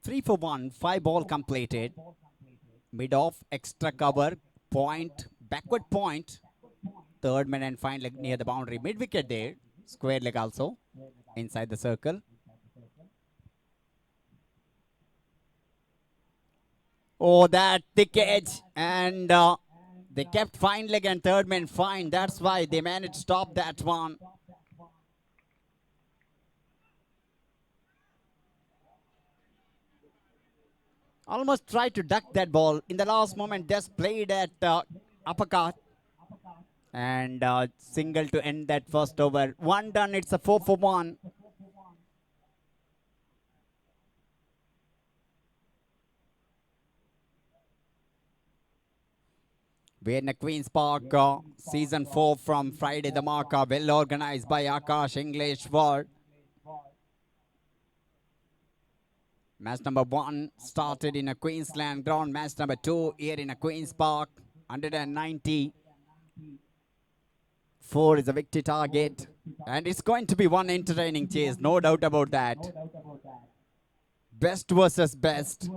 Three for one, 5 ball completed. Mid off, extra cover, point, backward point. Third man and fine leg near the boundary. Mid wicket there. Square leg also inside the circle. Oh, that thick edge. And they kept fine leg and third man fine. That's why they managed to stop that one. Almost tried to duck that ball. In the last moment, just played at uppercut. And single to end that first over. One done, it's a 4 for 1. We're in the Queenspark Season 4 from Friday Dhamaka, well organized by Akash English World. Match number 1 started in a Queensland ground. Match number 2 here in a Queenspark, 190. 4 is a victory target. And it's going to be one entertaining chase, no doubt about that. Best versus best.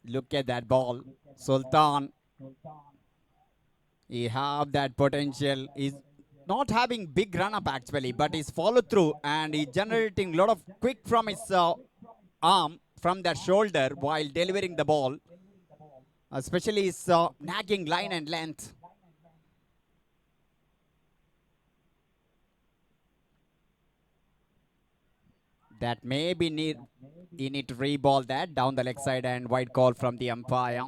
Look at that ball. Sultan. He have that potential. He's not having big run-up actually, but he's followed through and he's generating a lot of quick from his arm, from that shoulder while delivering the ball. Especially his nagging line and length. That maybe he need to re-ball that down the leg side and wide call from the umpire.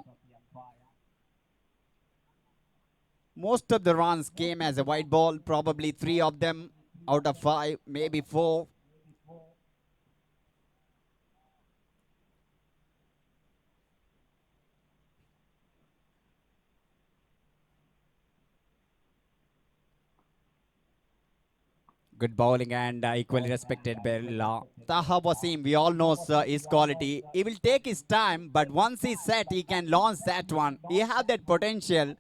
Most of the runs came as a white ball, probably 3 of them out of 5, maybe 4. Good bowling and equally respected by Taha Wasim. We all know his quality. He will take his time, but once he's set, he can launch that one. He have that potential.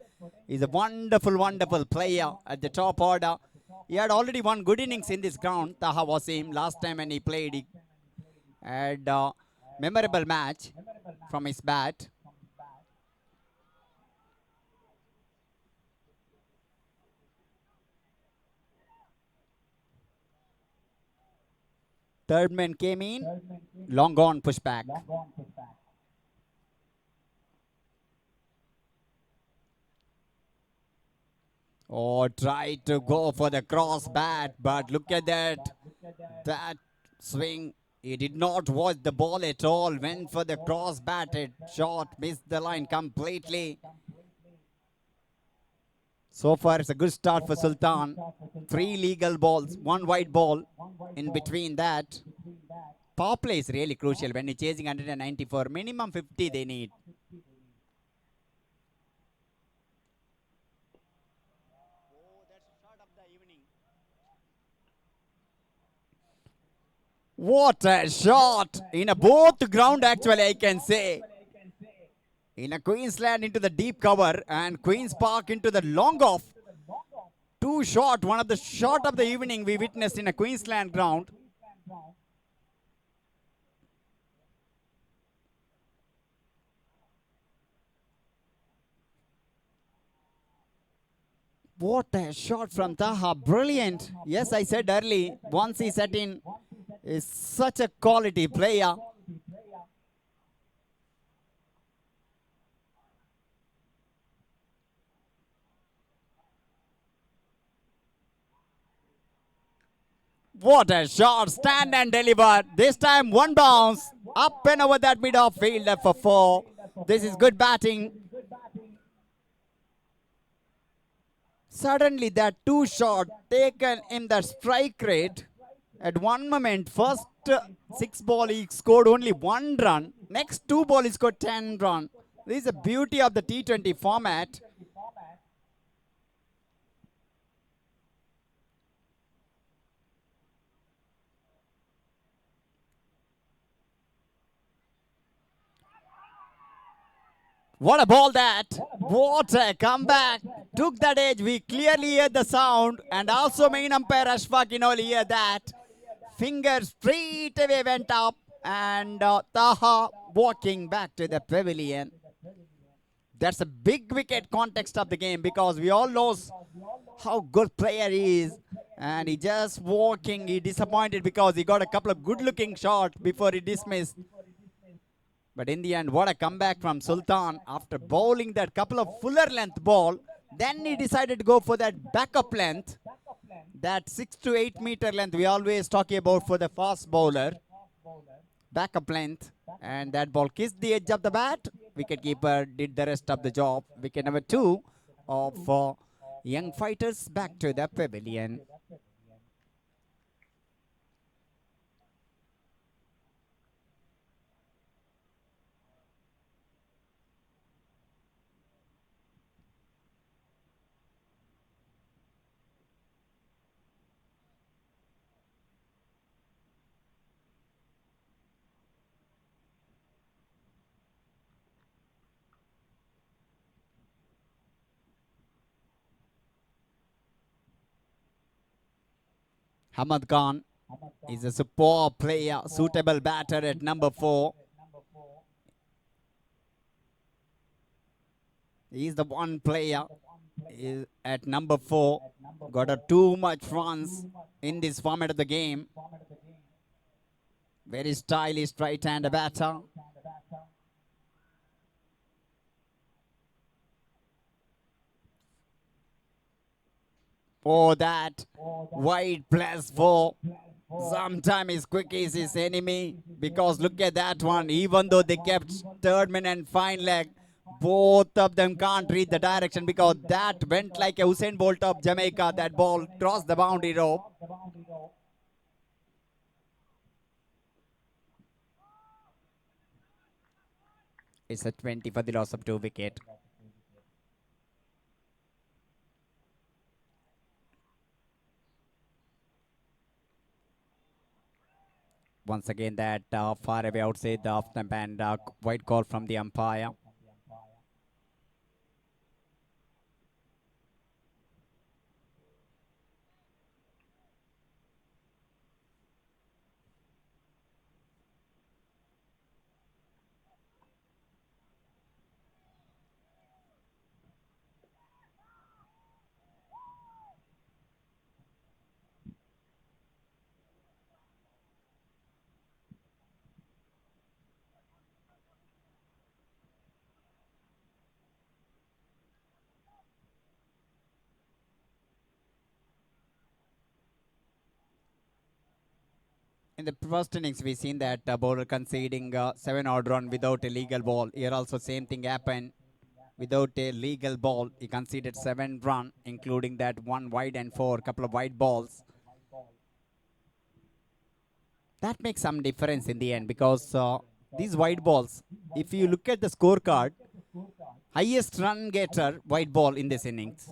He's a wonderful, wonderful player at the top order. He had already won good innings in this ground, Taha Wasim. Last time when he played, he had a memorable match from his bat. Third man came in, long gone pushback. Oh, tried to go for the cross bat, but look at that swing. He did not watch the ball at all, went for the cross batted shot, missed the line completely. So far, it's a good start for Sultan. 3 legal balls, 1 white ball in between that. Power play is really crucial when you're chasing 194. Minimum 50 they need. What a shot! In a both ground actually I can say. In a Queensland into the deep cover and Queenspark into the long off. 2 too short. One of the short of the evening we witnessed in a Queensland ground. What a shot from Taha. Brilliant. Yes, I said early, once he set in, is such a quality player. What a shot. Stand and deliver. This time one bounce. Up and over that mid-off fielder for 4. This is good batting. Suddenly that 2 shot taken in the strike rate. At one moment, first 6 ball he scored only 1 run. Next 2 ball he scored 10 run. This is the beauty of the T20 format. What a ball that. What a comeback. Took that edge. We clearly heard the sound. And also main umpire Ashfaq Inoli heard that. Finger straight away went up. And Taha walking back to the pavilion. That's a big wicket context of the game because we all know how good player he is. And he just walking. He disappointed because he got a couple of good looking shots before he dismissed. But in the end, what a comeback from Sultan after bowling that couple of fuller length ball. Then he decided to go for that backup length. That 6 to 8 meter length we always talk about for the fast bowler. Backup length. And that ball kissed the edge of the bat. Wicketkeeper did the rest of the job. Wicket number 2 of young fighters back to the pavilion. Ahmad Khan is a superb player, suitable batter at number 4. He's the one player at number 4. Got a too much runs in this format of the game. Very stylish right-hand batter. For that wide plus 4. Sometimes his quick is his enemy because look at that one. Even though they kept third man and fine leg, both of them can't read the direction because that went like a Usain Bolt of Jamaica. That ball crossed the boundary rope. It's a 20 for the loss of 2 wicket. Once again, that far away outside the off stump and white call from the umpire. In the first innings, we've seen that bowler conceding 7 odd run without a legal ball. Here also same thing happened. Without a legal ball, he conceded 7 run, including that 1 wide and 4, couple of wide balls. That makes some difference in the end because these wide balls, if you look at the scorecard, highest run getter wide ball in this innings.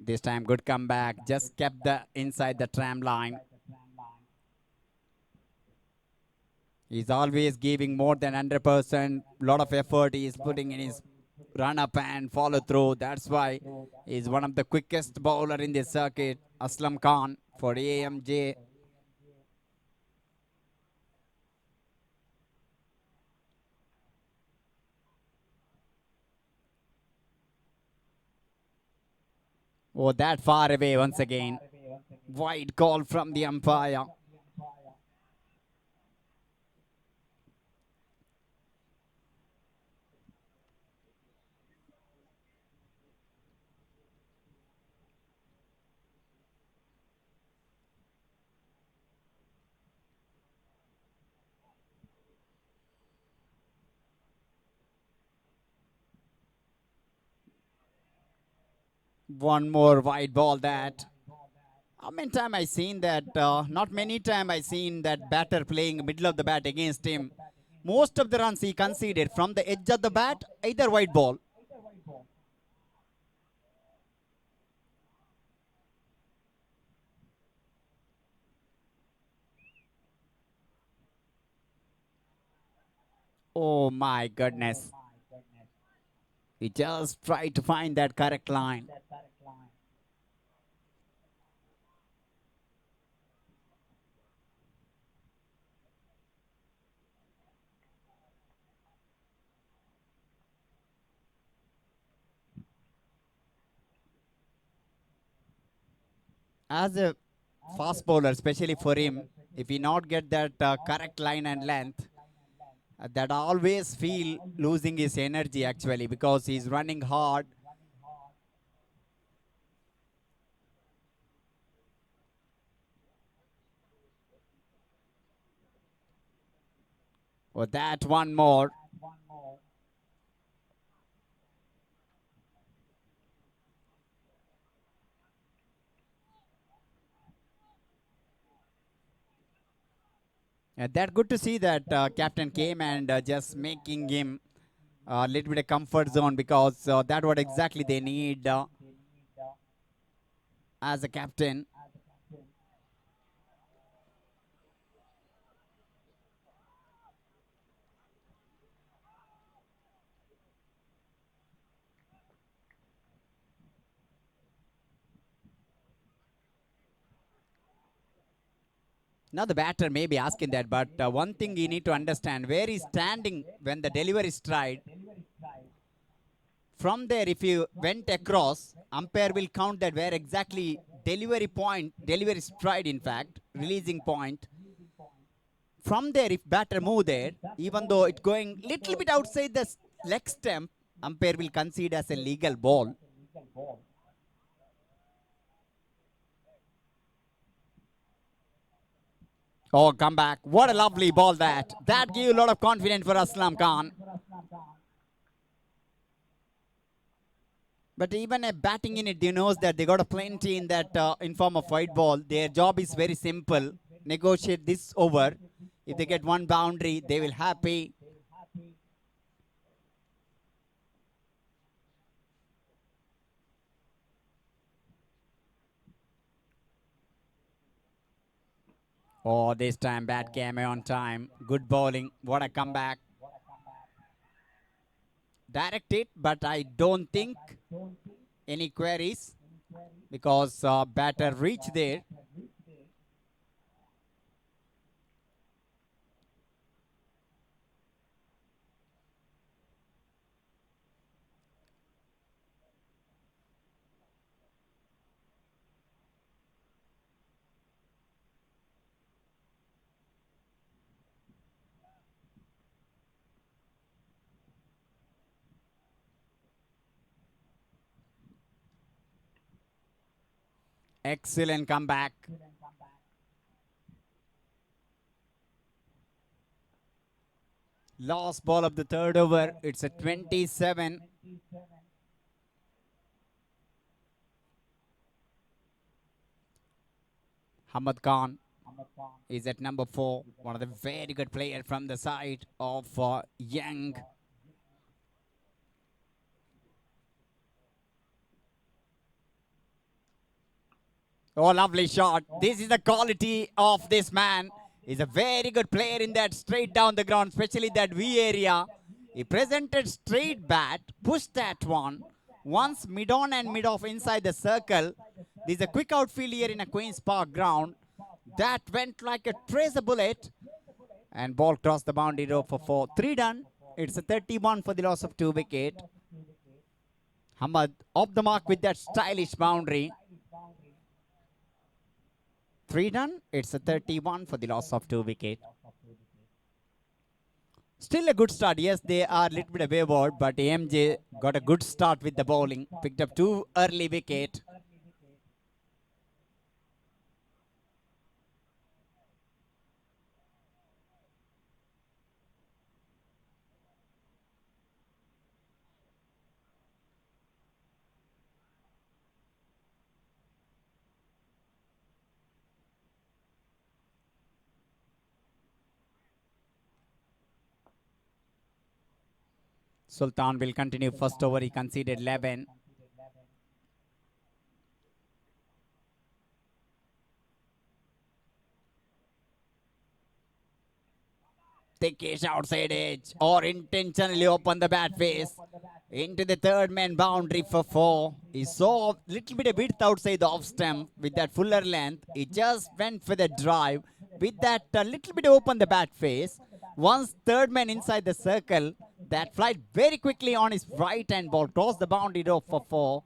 This time good comeback, just kept the inside the tram line. He's always giving more than 100%. Lot of effort he is putting in his run up and follow through. That's why he's one of the quickest bowler in this circuit. Aslam Khan for AMJ. Oh, that far away once again. Wide call from the umpire. One more wide ball that. How many times I seen that? Not many times I seen that batter playing middle of the bat against him. Most of the runs he conceded from the edge of the bat, either wide ball. Oh my goodness. He just tried to find that correct line. As a fast bowler, especially for him, if he not get that correct line and length, that always feel losing his energy actually because he's running hard. Or that one more. That good to see that captain came and just making him a little bit of comfort zone because that what exactly they need as a captain. Now the batter may be asking that, but one thing you need to understand, where he's standing when the delivery is tried, from there if you went across, umpire will count that where exactly delivery point, delivery stride in fact, releasing point. From there, if batter move there, even though it's going little bit outside the leg stump, umpire will consider as a legal ball. Oh, come back. What a lovely ball that. That gave a lot of confidence for Aslam Khan. But even a batting unit, they knows that they got a plenty in that in form of white ball. Their job is very simple. Negotiate this over. If they get one boundary, they will happy. Oh, this time bat came on time. Good bowling. What a comeback. Direct it, but I don't think any queries because batter reached there. Excellent comeback. Last ball of the third over. It's a 27. Hamad Khan is at number 4. One of the very good players from the side of Young. Oh, lovely shot. This is the quality of this man. He's a very good player in that straight down the ground, especially that V area. He presented straight bat, pushed that one. Once mid on and mid off inside the circle. There's a quick outfield here in a Queenspark Ground. That went like a tracer bullet. And ball crossed the boundary rope for 4. 3 done. It's a 31 for the loss of 2 wicket. Hamad off the mark with that stylish boundary. 3 done. It's a 31 for the loss of 2 wicket. Still a good start. Yes, they are a little bit wayward, but AMJ got a good start with the bowling. Picked up 2 early wickets. Sultan will continue first over. He conceded 11. Thickish outside edge or intentionally open the bat face into the third man boundary for 4. He saw a little bit of width outside the off stump with that fuller length. He just went for the drive with that little bit open the bat face. Once third man inside the circle, that flight very quickly on his right hand ball crossed the boundary rope for 4.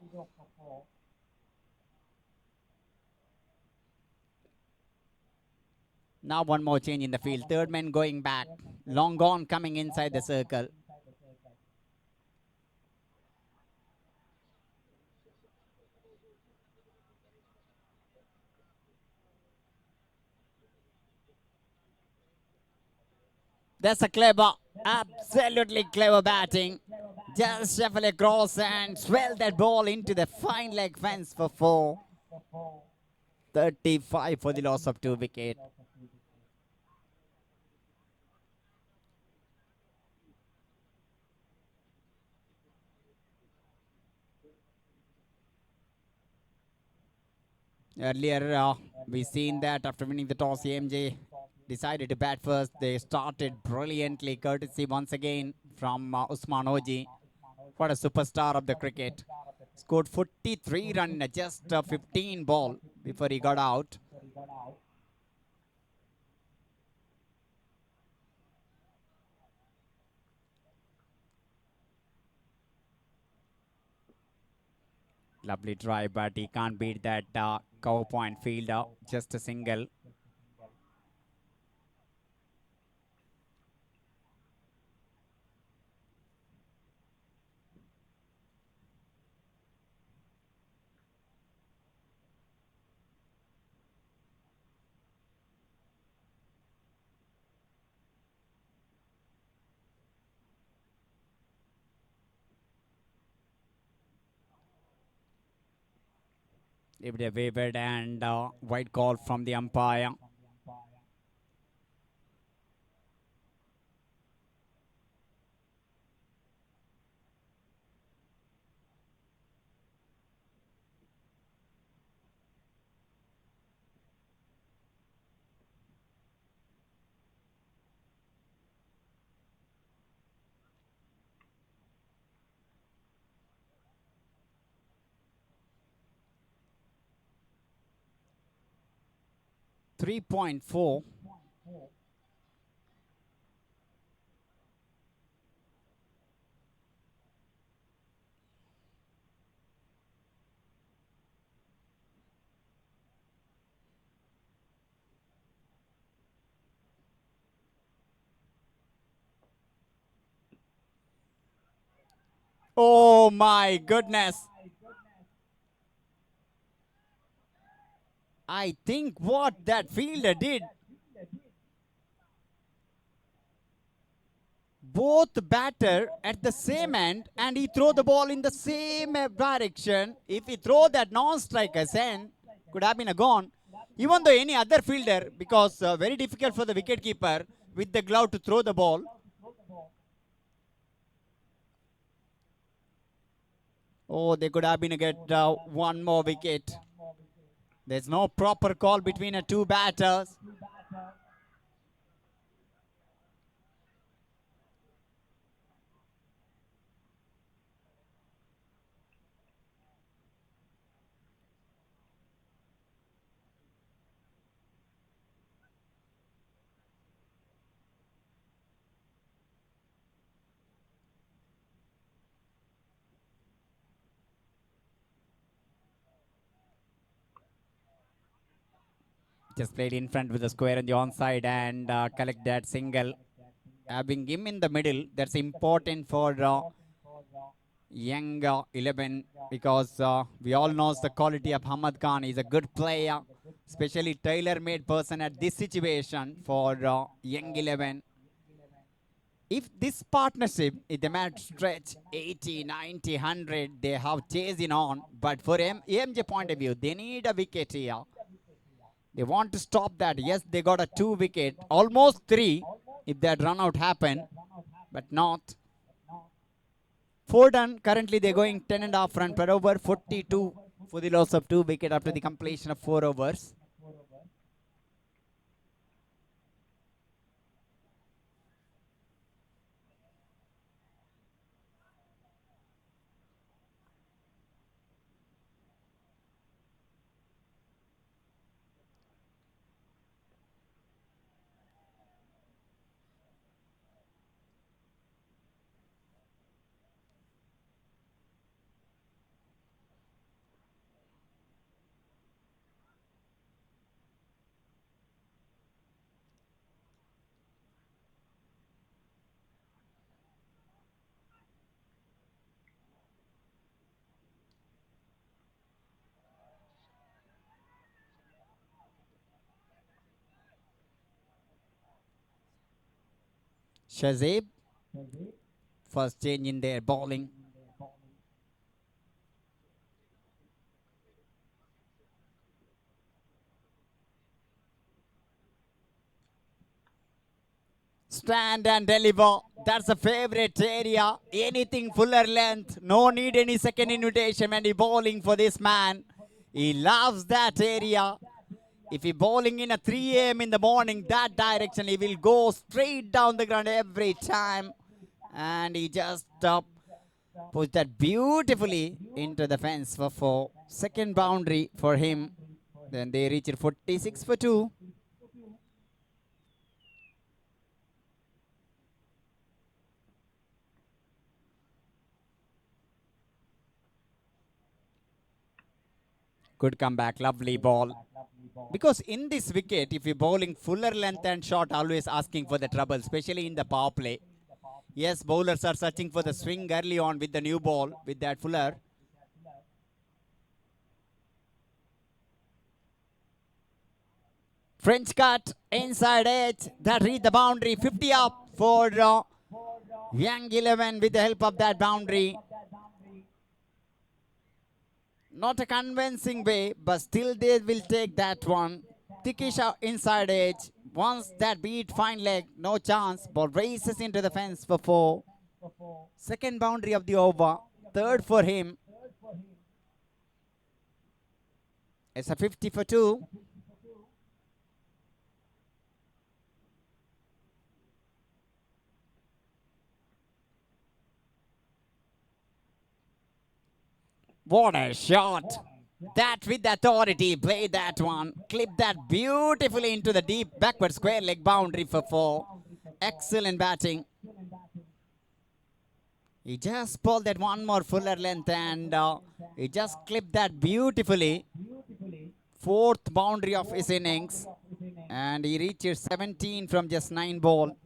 Now one more change in the field. Third man going back. Long gone coming inside the circle. That's a clever, absolutely clever batting. Just shuffle across and swell that ball into the fine leg fence for 4. 35 for the loss of 2 wickets. Earlier, we seen that after winning the toss, AMJ decided to bat first. They started brilliantly, courtesy once again from Usman Oji. What a superstar of the cricket. Scored 43 runs in just 15 ball before he got out. Lovely drive, but he can't beat that cover point fielder. Just a single. If they wavered and white call from the umpire. .4. Oh my goodness. I think what that fielder did, both batter at the same end and he throw the ball in the same direction. If he throw that non-striker's end, could have been a gone. Even though any other fielder, because very difficult for the wicketkeeper with the glove to throw the ball. Oh, they could have been get one more wicket. There's no proper call between the two batters. Just played in front with the square on the onside and collect that single. Having him in the middle, that's important for young 11 because we all know the quality of Hamad Khan. He's a good player, especially tailor-made person at this situation for young 11. If this partnership, if they might stretch 80, 90, 100, they have chasing on. But for AMJ point of view, they need a wicket here. They want to stop that. Yes, they got a 2 wicket, almost 3 if that run out happen, but not. 4 done. Currently, they're going 10.5 run per over, 42 for the loss of 2 wicket after the completion of 4 overs. Shazib, first change in their bowling. Stand and deliver. That's a favorite area. Anything fuller length. No need any second invitation when he bowling for this man. He loves that area. If he bowling in a 3 a.m. in the morning, that direction, he will go straight down the ground every time. And he just pushed that beautifully into the fence for 4. Second boundary for him. Then they reach 46 for 2. Good comeback, lovely ball. Because in this wicket, if you're bowling fuller length and short, always asking for the trouble, especially in the power play. Yes, bowlers are searching for the swing early on with the new ball, with that fuller. French cut, inside edge, that reached the boundary, 50 up for young 11 with the help of that boundary. Not a convincing way, but still they will take that one. Thickish inside edge. Once that beat fine leg, no chance. Ball races into the fence for 4. Second boundary of the over. Third for him. It's a 50 for 2. What a shot. That with authority, play that one. Clip that beautifully into the deep backward square leg boundary for 4. Excellent batting. He just pulled that one more fuller length and he just clipped that beautifully. 4th boundary of his innings. And he reaches 17 from just 9 ball.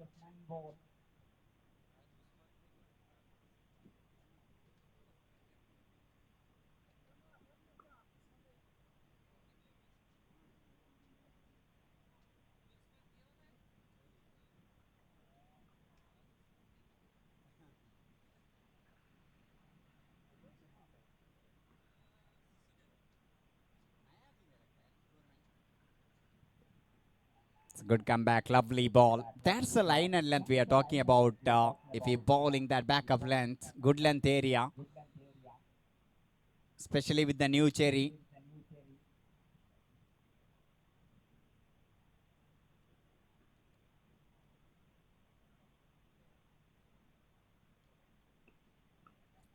Good comeback, lovely ball. That's the line and length we are talking about. If you're bowling that back of length, good length area, especially with the new cherry.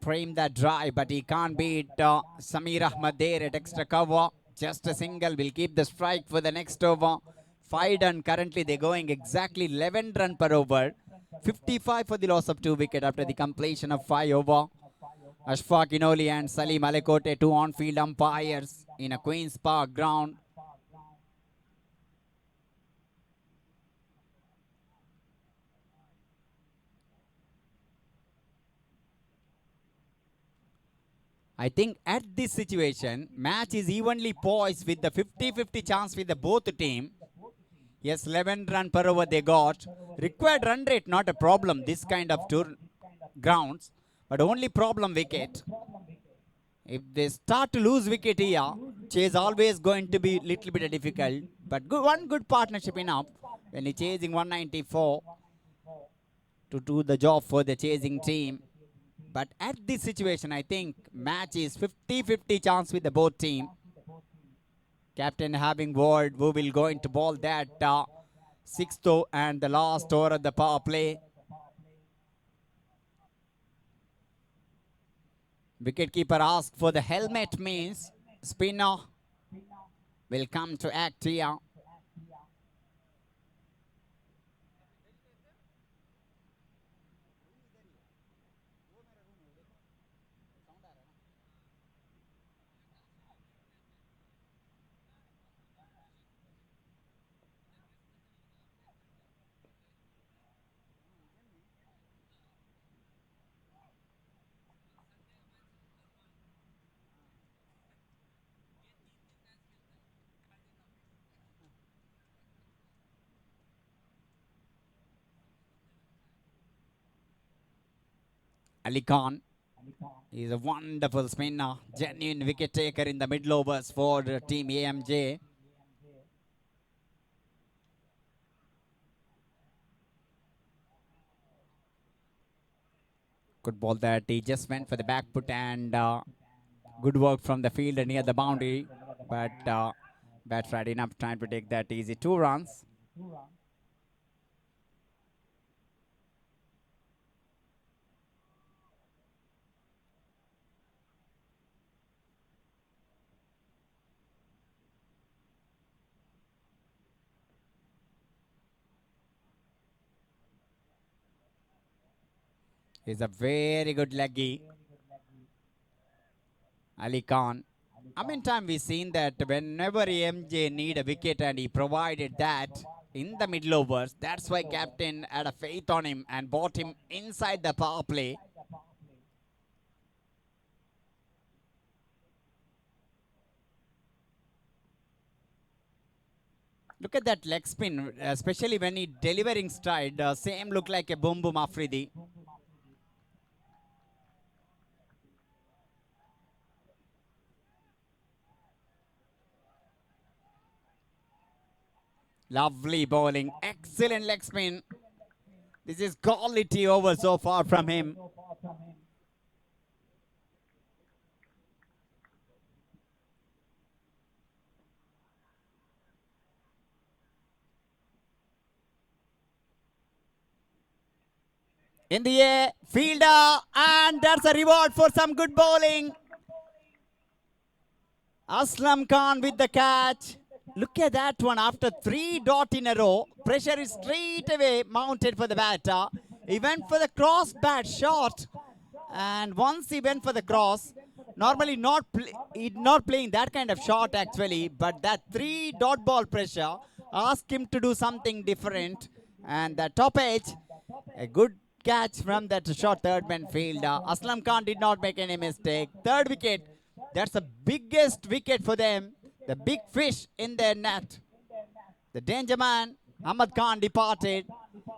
Frame that dry, but he can't beat Samir Ahmad there at extra cover. Just a single will keep the strike for the next over. 5 done. Currently they're going exactly 11 run per over. 55 for the loss of 2 wicket after the completion of 5 over. Ashfaq Inoli and Salim Alekote, 2 on-field umpires in a Queenspark Ground. I think at this situation, match is evenly poised with the 50-50 chance with the both team. Yes, 11 run per over they got. Required run rate not a problem this kind of grounds, but only problem wicket. If they start to lose wicket here, chase always going to be little bit difficult. But one good partnership enough when he chasing 194 to do the job for the chasing team. But at this situation, I think match is 50-50 chance with the both team. Captain having word who will going to ball that sixth and the last over of the power play. Wicketkeeper asked for the helmet, means spinner will come to act here. Ali Khan is a wonderful spinner, genuine wicket taker in the middle overs for team AMJ. Good ball that he just went for the back foot and good work from the fielder near the boundary. But batsman had enough time to take that easy 2 runs. He's a very good leggy, Ali Khan. I mean, time we've seen that whenever AMJ need a wicket and he provided that in the middle overs, that's why captain had a faith on him and bought him inside the power play. Look at that leg spin, especially when he delivering stride. Same look like a boom boom Afridi. Lovely bowling, excellent leg spin. This is quality over so far from him. In the air, fielder, and that's a reward for some good bowling. Aslam Khan with the catch. Look at that one. After 3 dots in a row, pressure is straight away mounted for the batter. He went for the cross bat shot. And once he went for the cross, normally he's not playing that kind of shot actually, but that 3 dot ball pressure asked him to do something different. And the top edge, a good catch from that short third man fielder. Aslam Khan did not make any mistake. Third wicket. That's the biggest wicket for them. The big fish in their net. The danger man, Ahmad Khan, departed.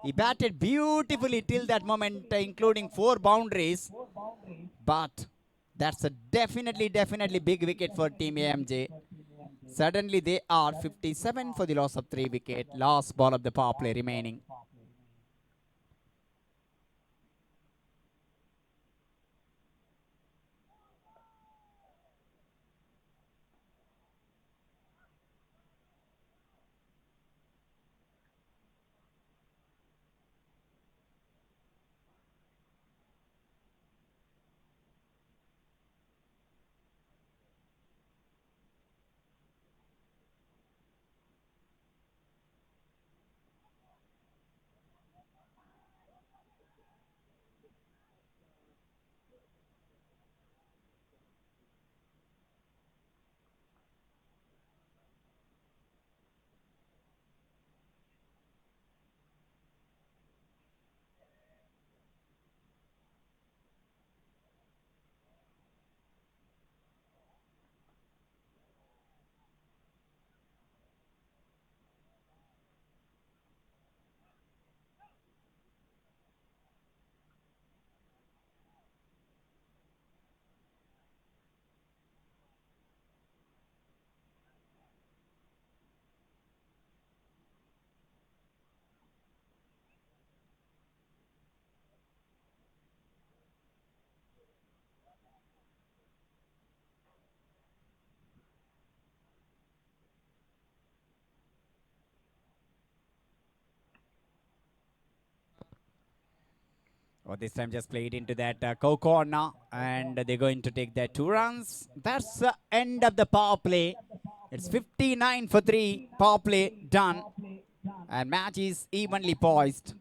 He batted beautifully till that moment, including 4 boundaries. But that's a definitely big wicket for Team AMJ. Suddenly they are 57 for the loss of 3 wickets. Last ball of the power play remaining. Oh, this time just played into that corner, and they're going to take their 2 runs. That's the end of the power play. It's 59 for 3. Power play done, and match is evenly poised.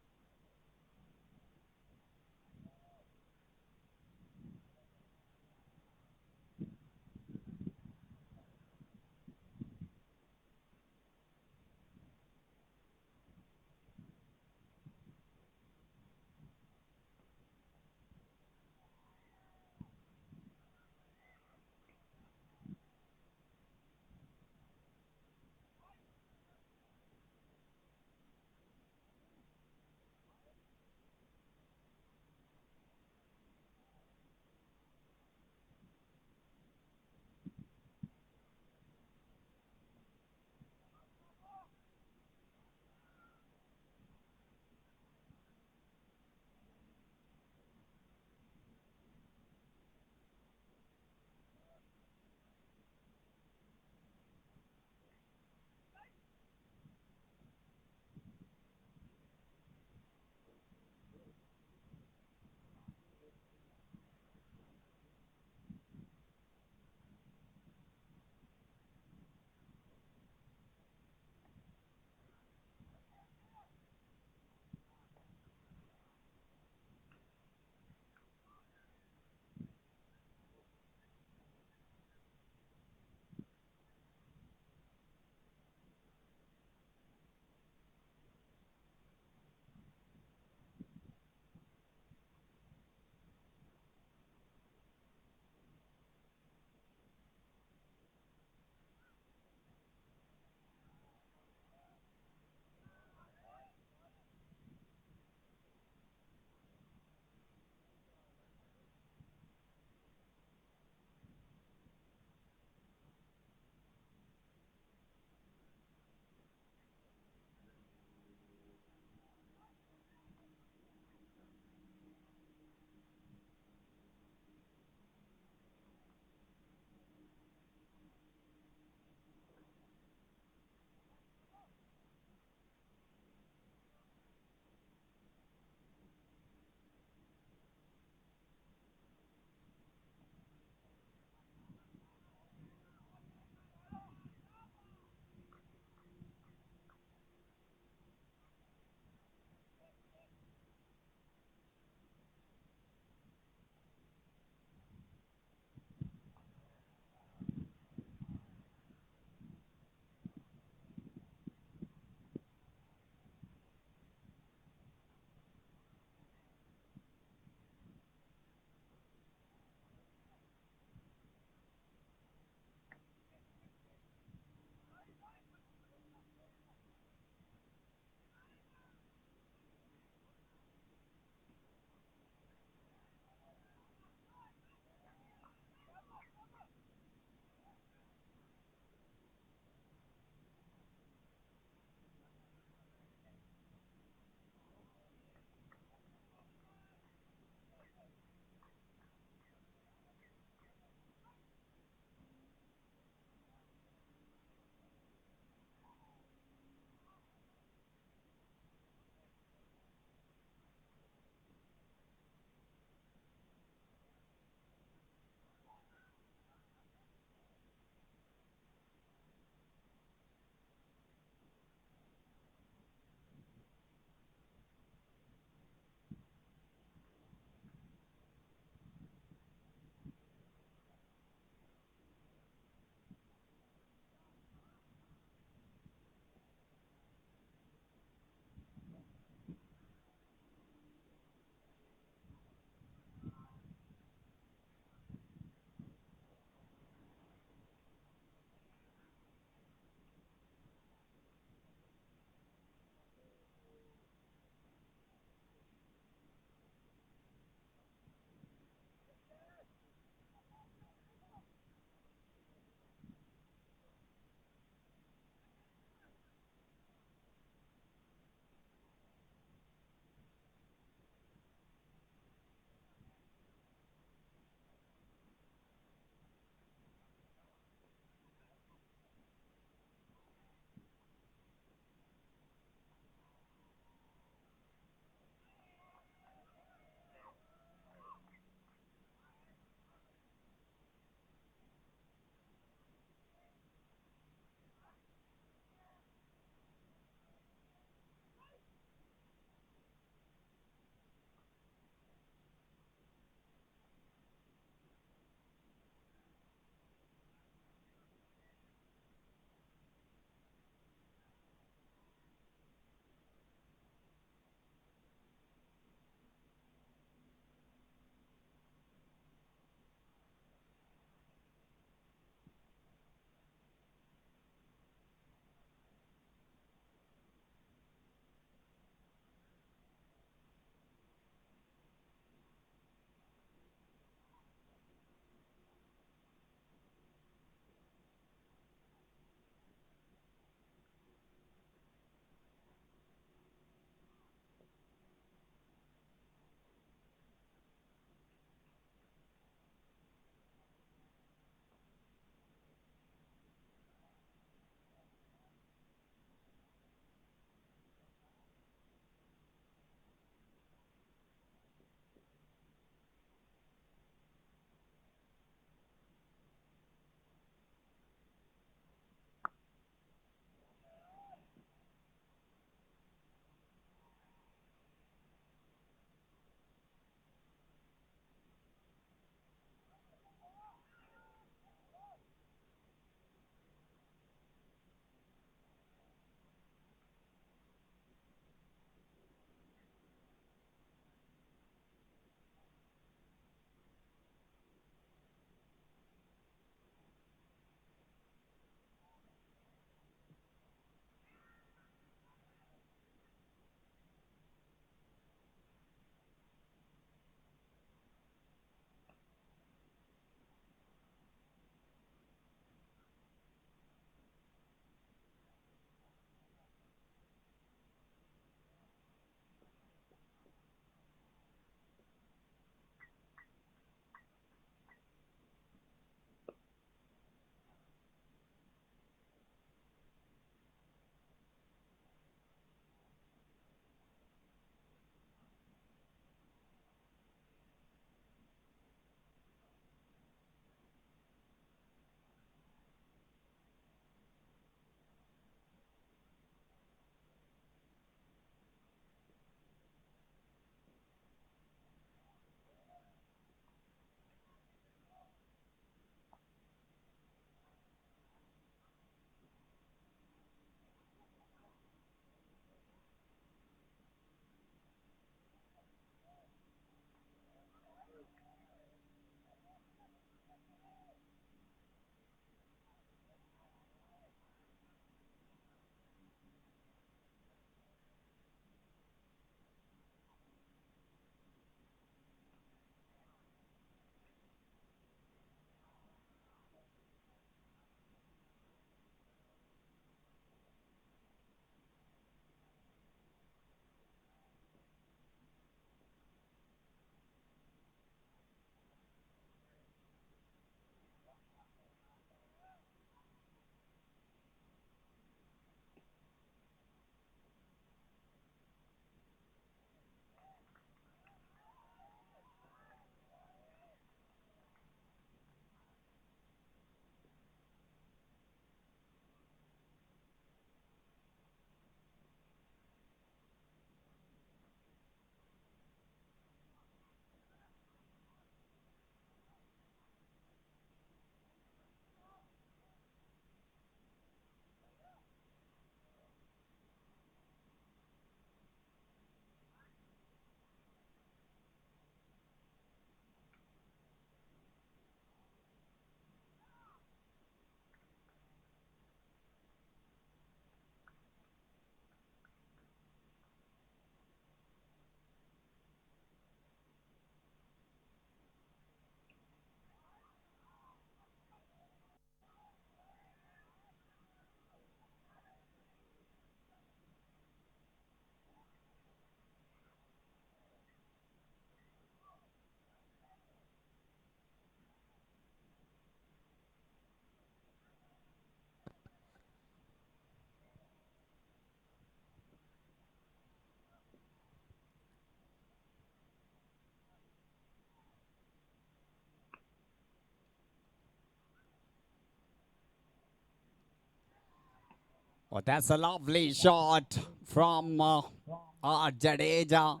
Oh, that's a lovely shot from our Jadeja.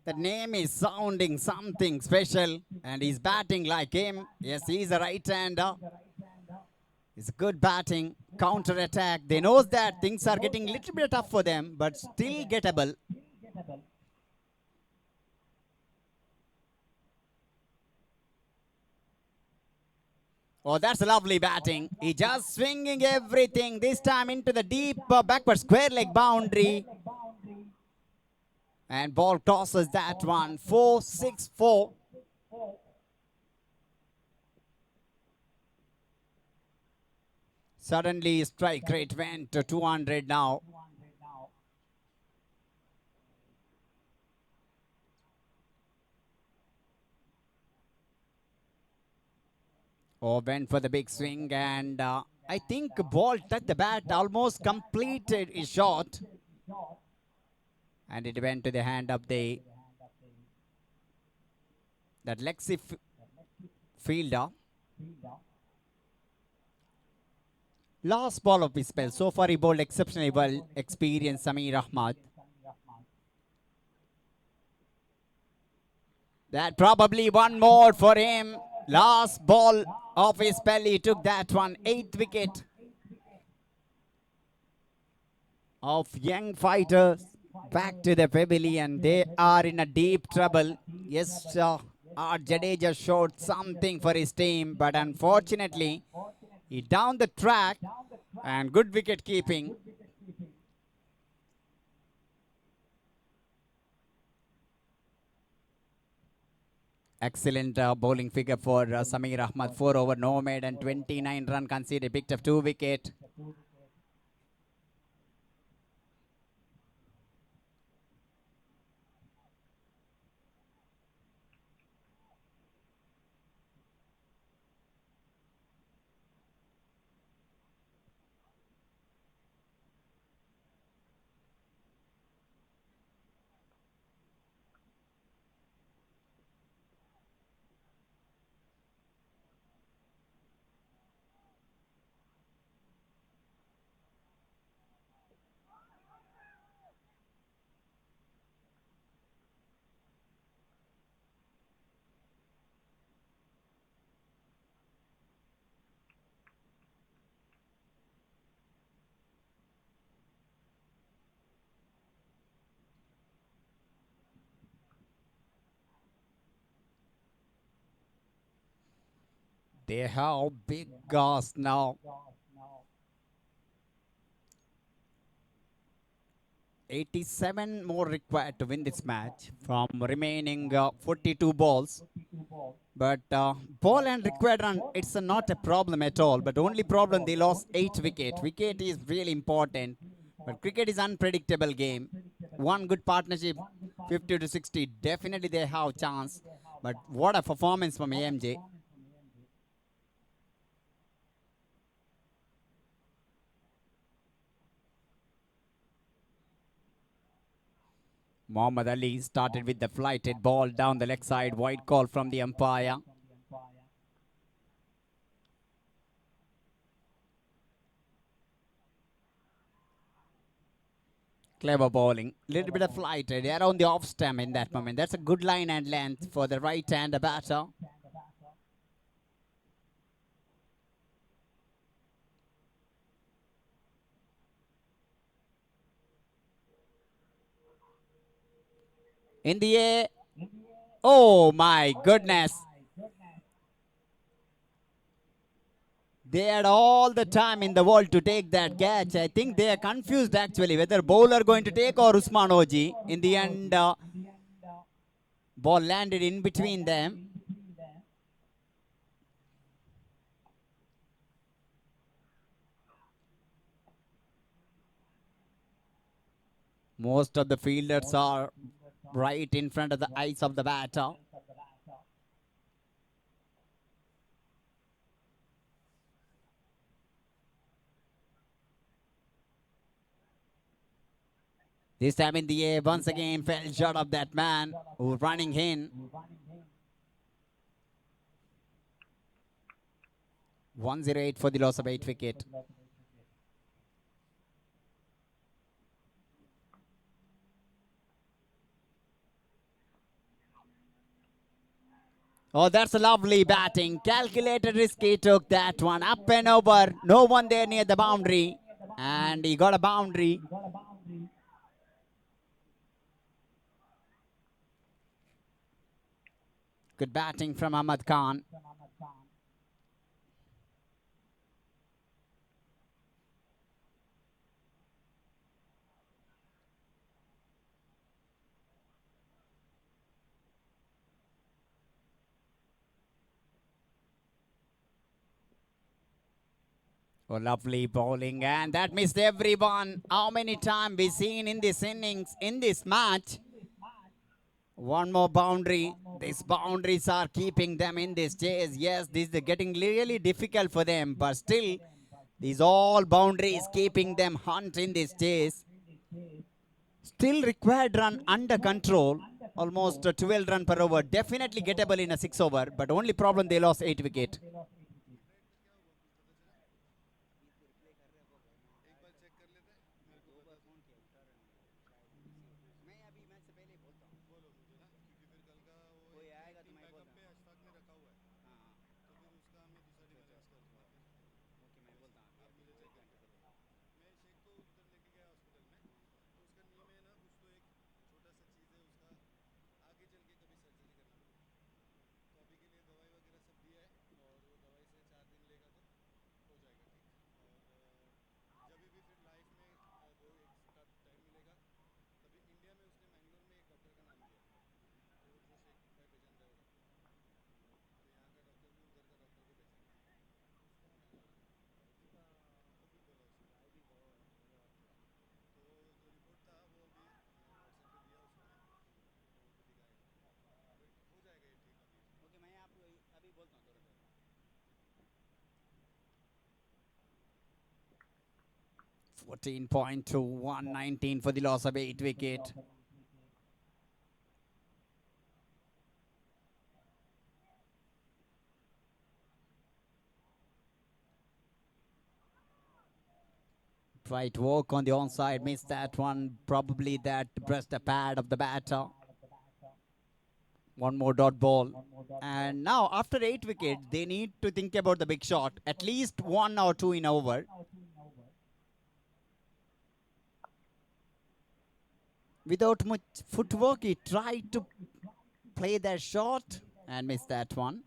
The name is sounding something special, and he's batting like him. Yes, he's a right-hander. It's good batting, counter-attack. They knows that things are getting a little bit tough for them, but still gettable. Oh, that's lovely batting. He just swinging everything, this time into the deep backward square leg boundary. And ball tosses that one, 4-6-4. Suddenly strike rate went to 200 now. Oh, went for the big swing, and I think ball touched the bat, almost completed his shot. And it went to the hand of that Lexi fielder. Last ball of his spell. So far he bowled exceptionally well. Experienced Samir Ahmad. That probably one more for him. Last ball of his spell, he took that one. 8th wicket of young fighters back to the pavilion. They are in a deep trouble. Yes, our Jadeja showed something for his team, but unfortunately, he down the track and good wicket keeping. Excellent bowling figure for Samir Ahmad. 4 over, no made, and 29 run conceded. Picked up 2 wicket. They have big gas now. 87 more required to win this match from remaining 42 balls. But ball and required run, it's not a problem at all. But only problem, they lost 8 wicket. Wicket is really important. But cricket is unpredictable game. One good partnership, 50 to 60, definitely they have chance. But what a performance from AMJ. Muhammad Ali started with the flighted ball down the leg side. Wide call from the umpire. Clever bowling. Little bit of flighted around the off stump in that moment. That's a good line and length for the right-hand batter. In the air. Oh my goodness. They had all the time in the world to take that catch. I think they are confused actually whether bowler going to take or Usman Oji. In the end, ball landed in between them. Most of the fielders are right in front of the eyes of the batter. This time in the air, once again fell short of that man who running in. 108 for the loss of 8 wicket. Oh, that's a lovely batting. Calculated risk. He took that one up and over. No one there near the boundary. And he got a boundary. Good batting from Ahmad Khan. Oh, lovely bowling, and that missed everyone. How many times we seen in this innings, in this match? One more boundary. These boundaries are keeping them in this chase. Yes, this is getting really difficult for them, but still, these all boundaries keeping them hunt in this chase. Still required run under control. Almost 12 run per over. Definitely gettable in a 6 over, but only problem they lost 8 wicket. .2, 119 for the loss of 8 wicket. Tried to work on the onside, missed that one. Probably that breast a pad of the batter. One more dot ball. And now, after 8 wickets, they need to think about the big shot. At least 1 or 2 in over. Without much footwork, he tried to play that shot and missed that one.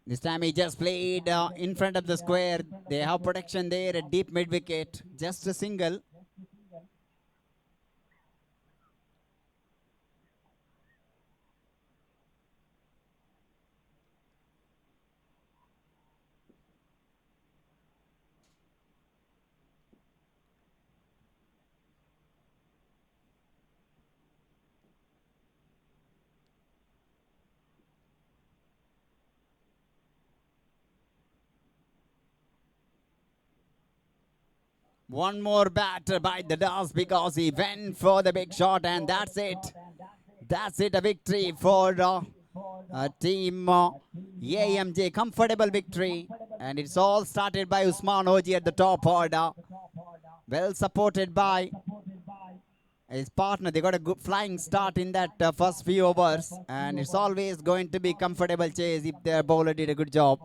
This time he just played in front of the square. They have protection there at deep mid wicket. Just a single. One more batter by the dust because he went for the big shot, and that's it. That's it, a victory for team AMJ. Comfortable victory. And it's all started by Usman Hoji at the top order. Well supported by his partner. They got a good flying start in that first few overs. And it's always going to be comfortable chase if their bowler did a good job.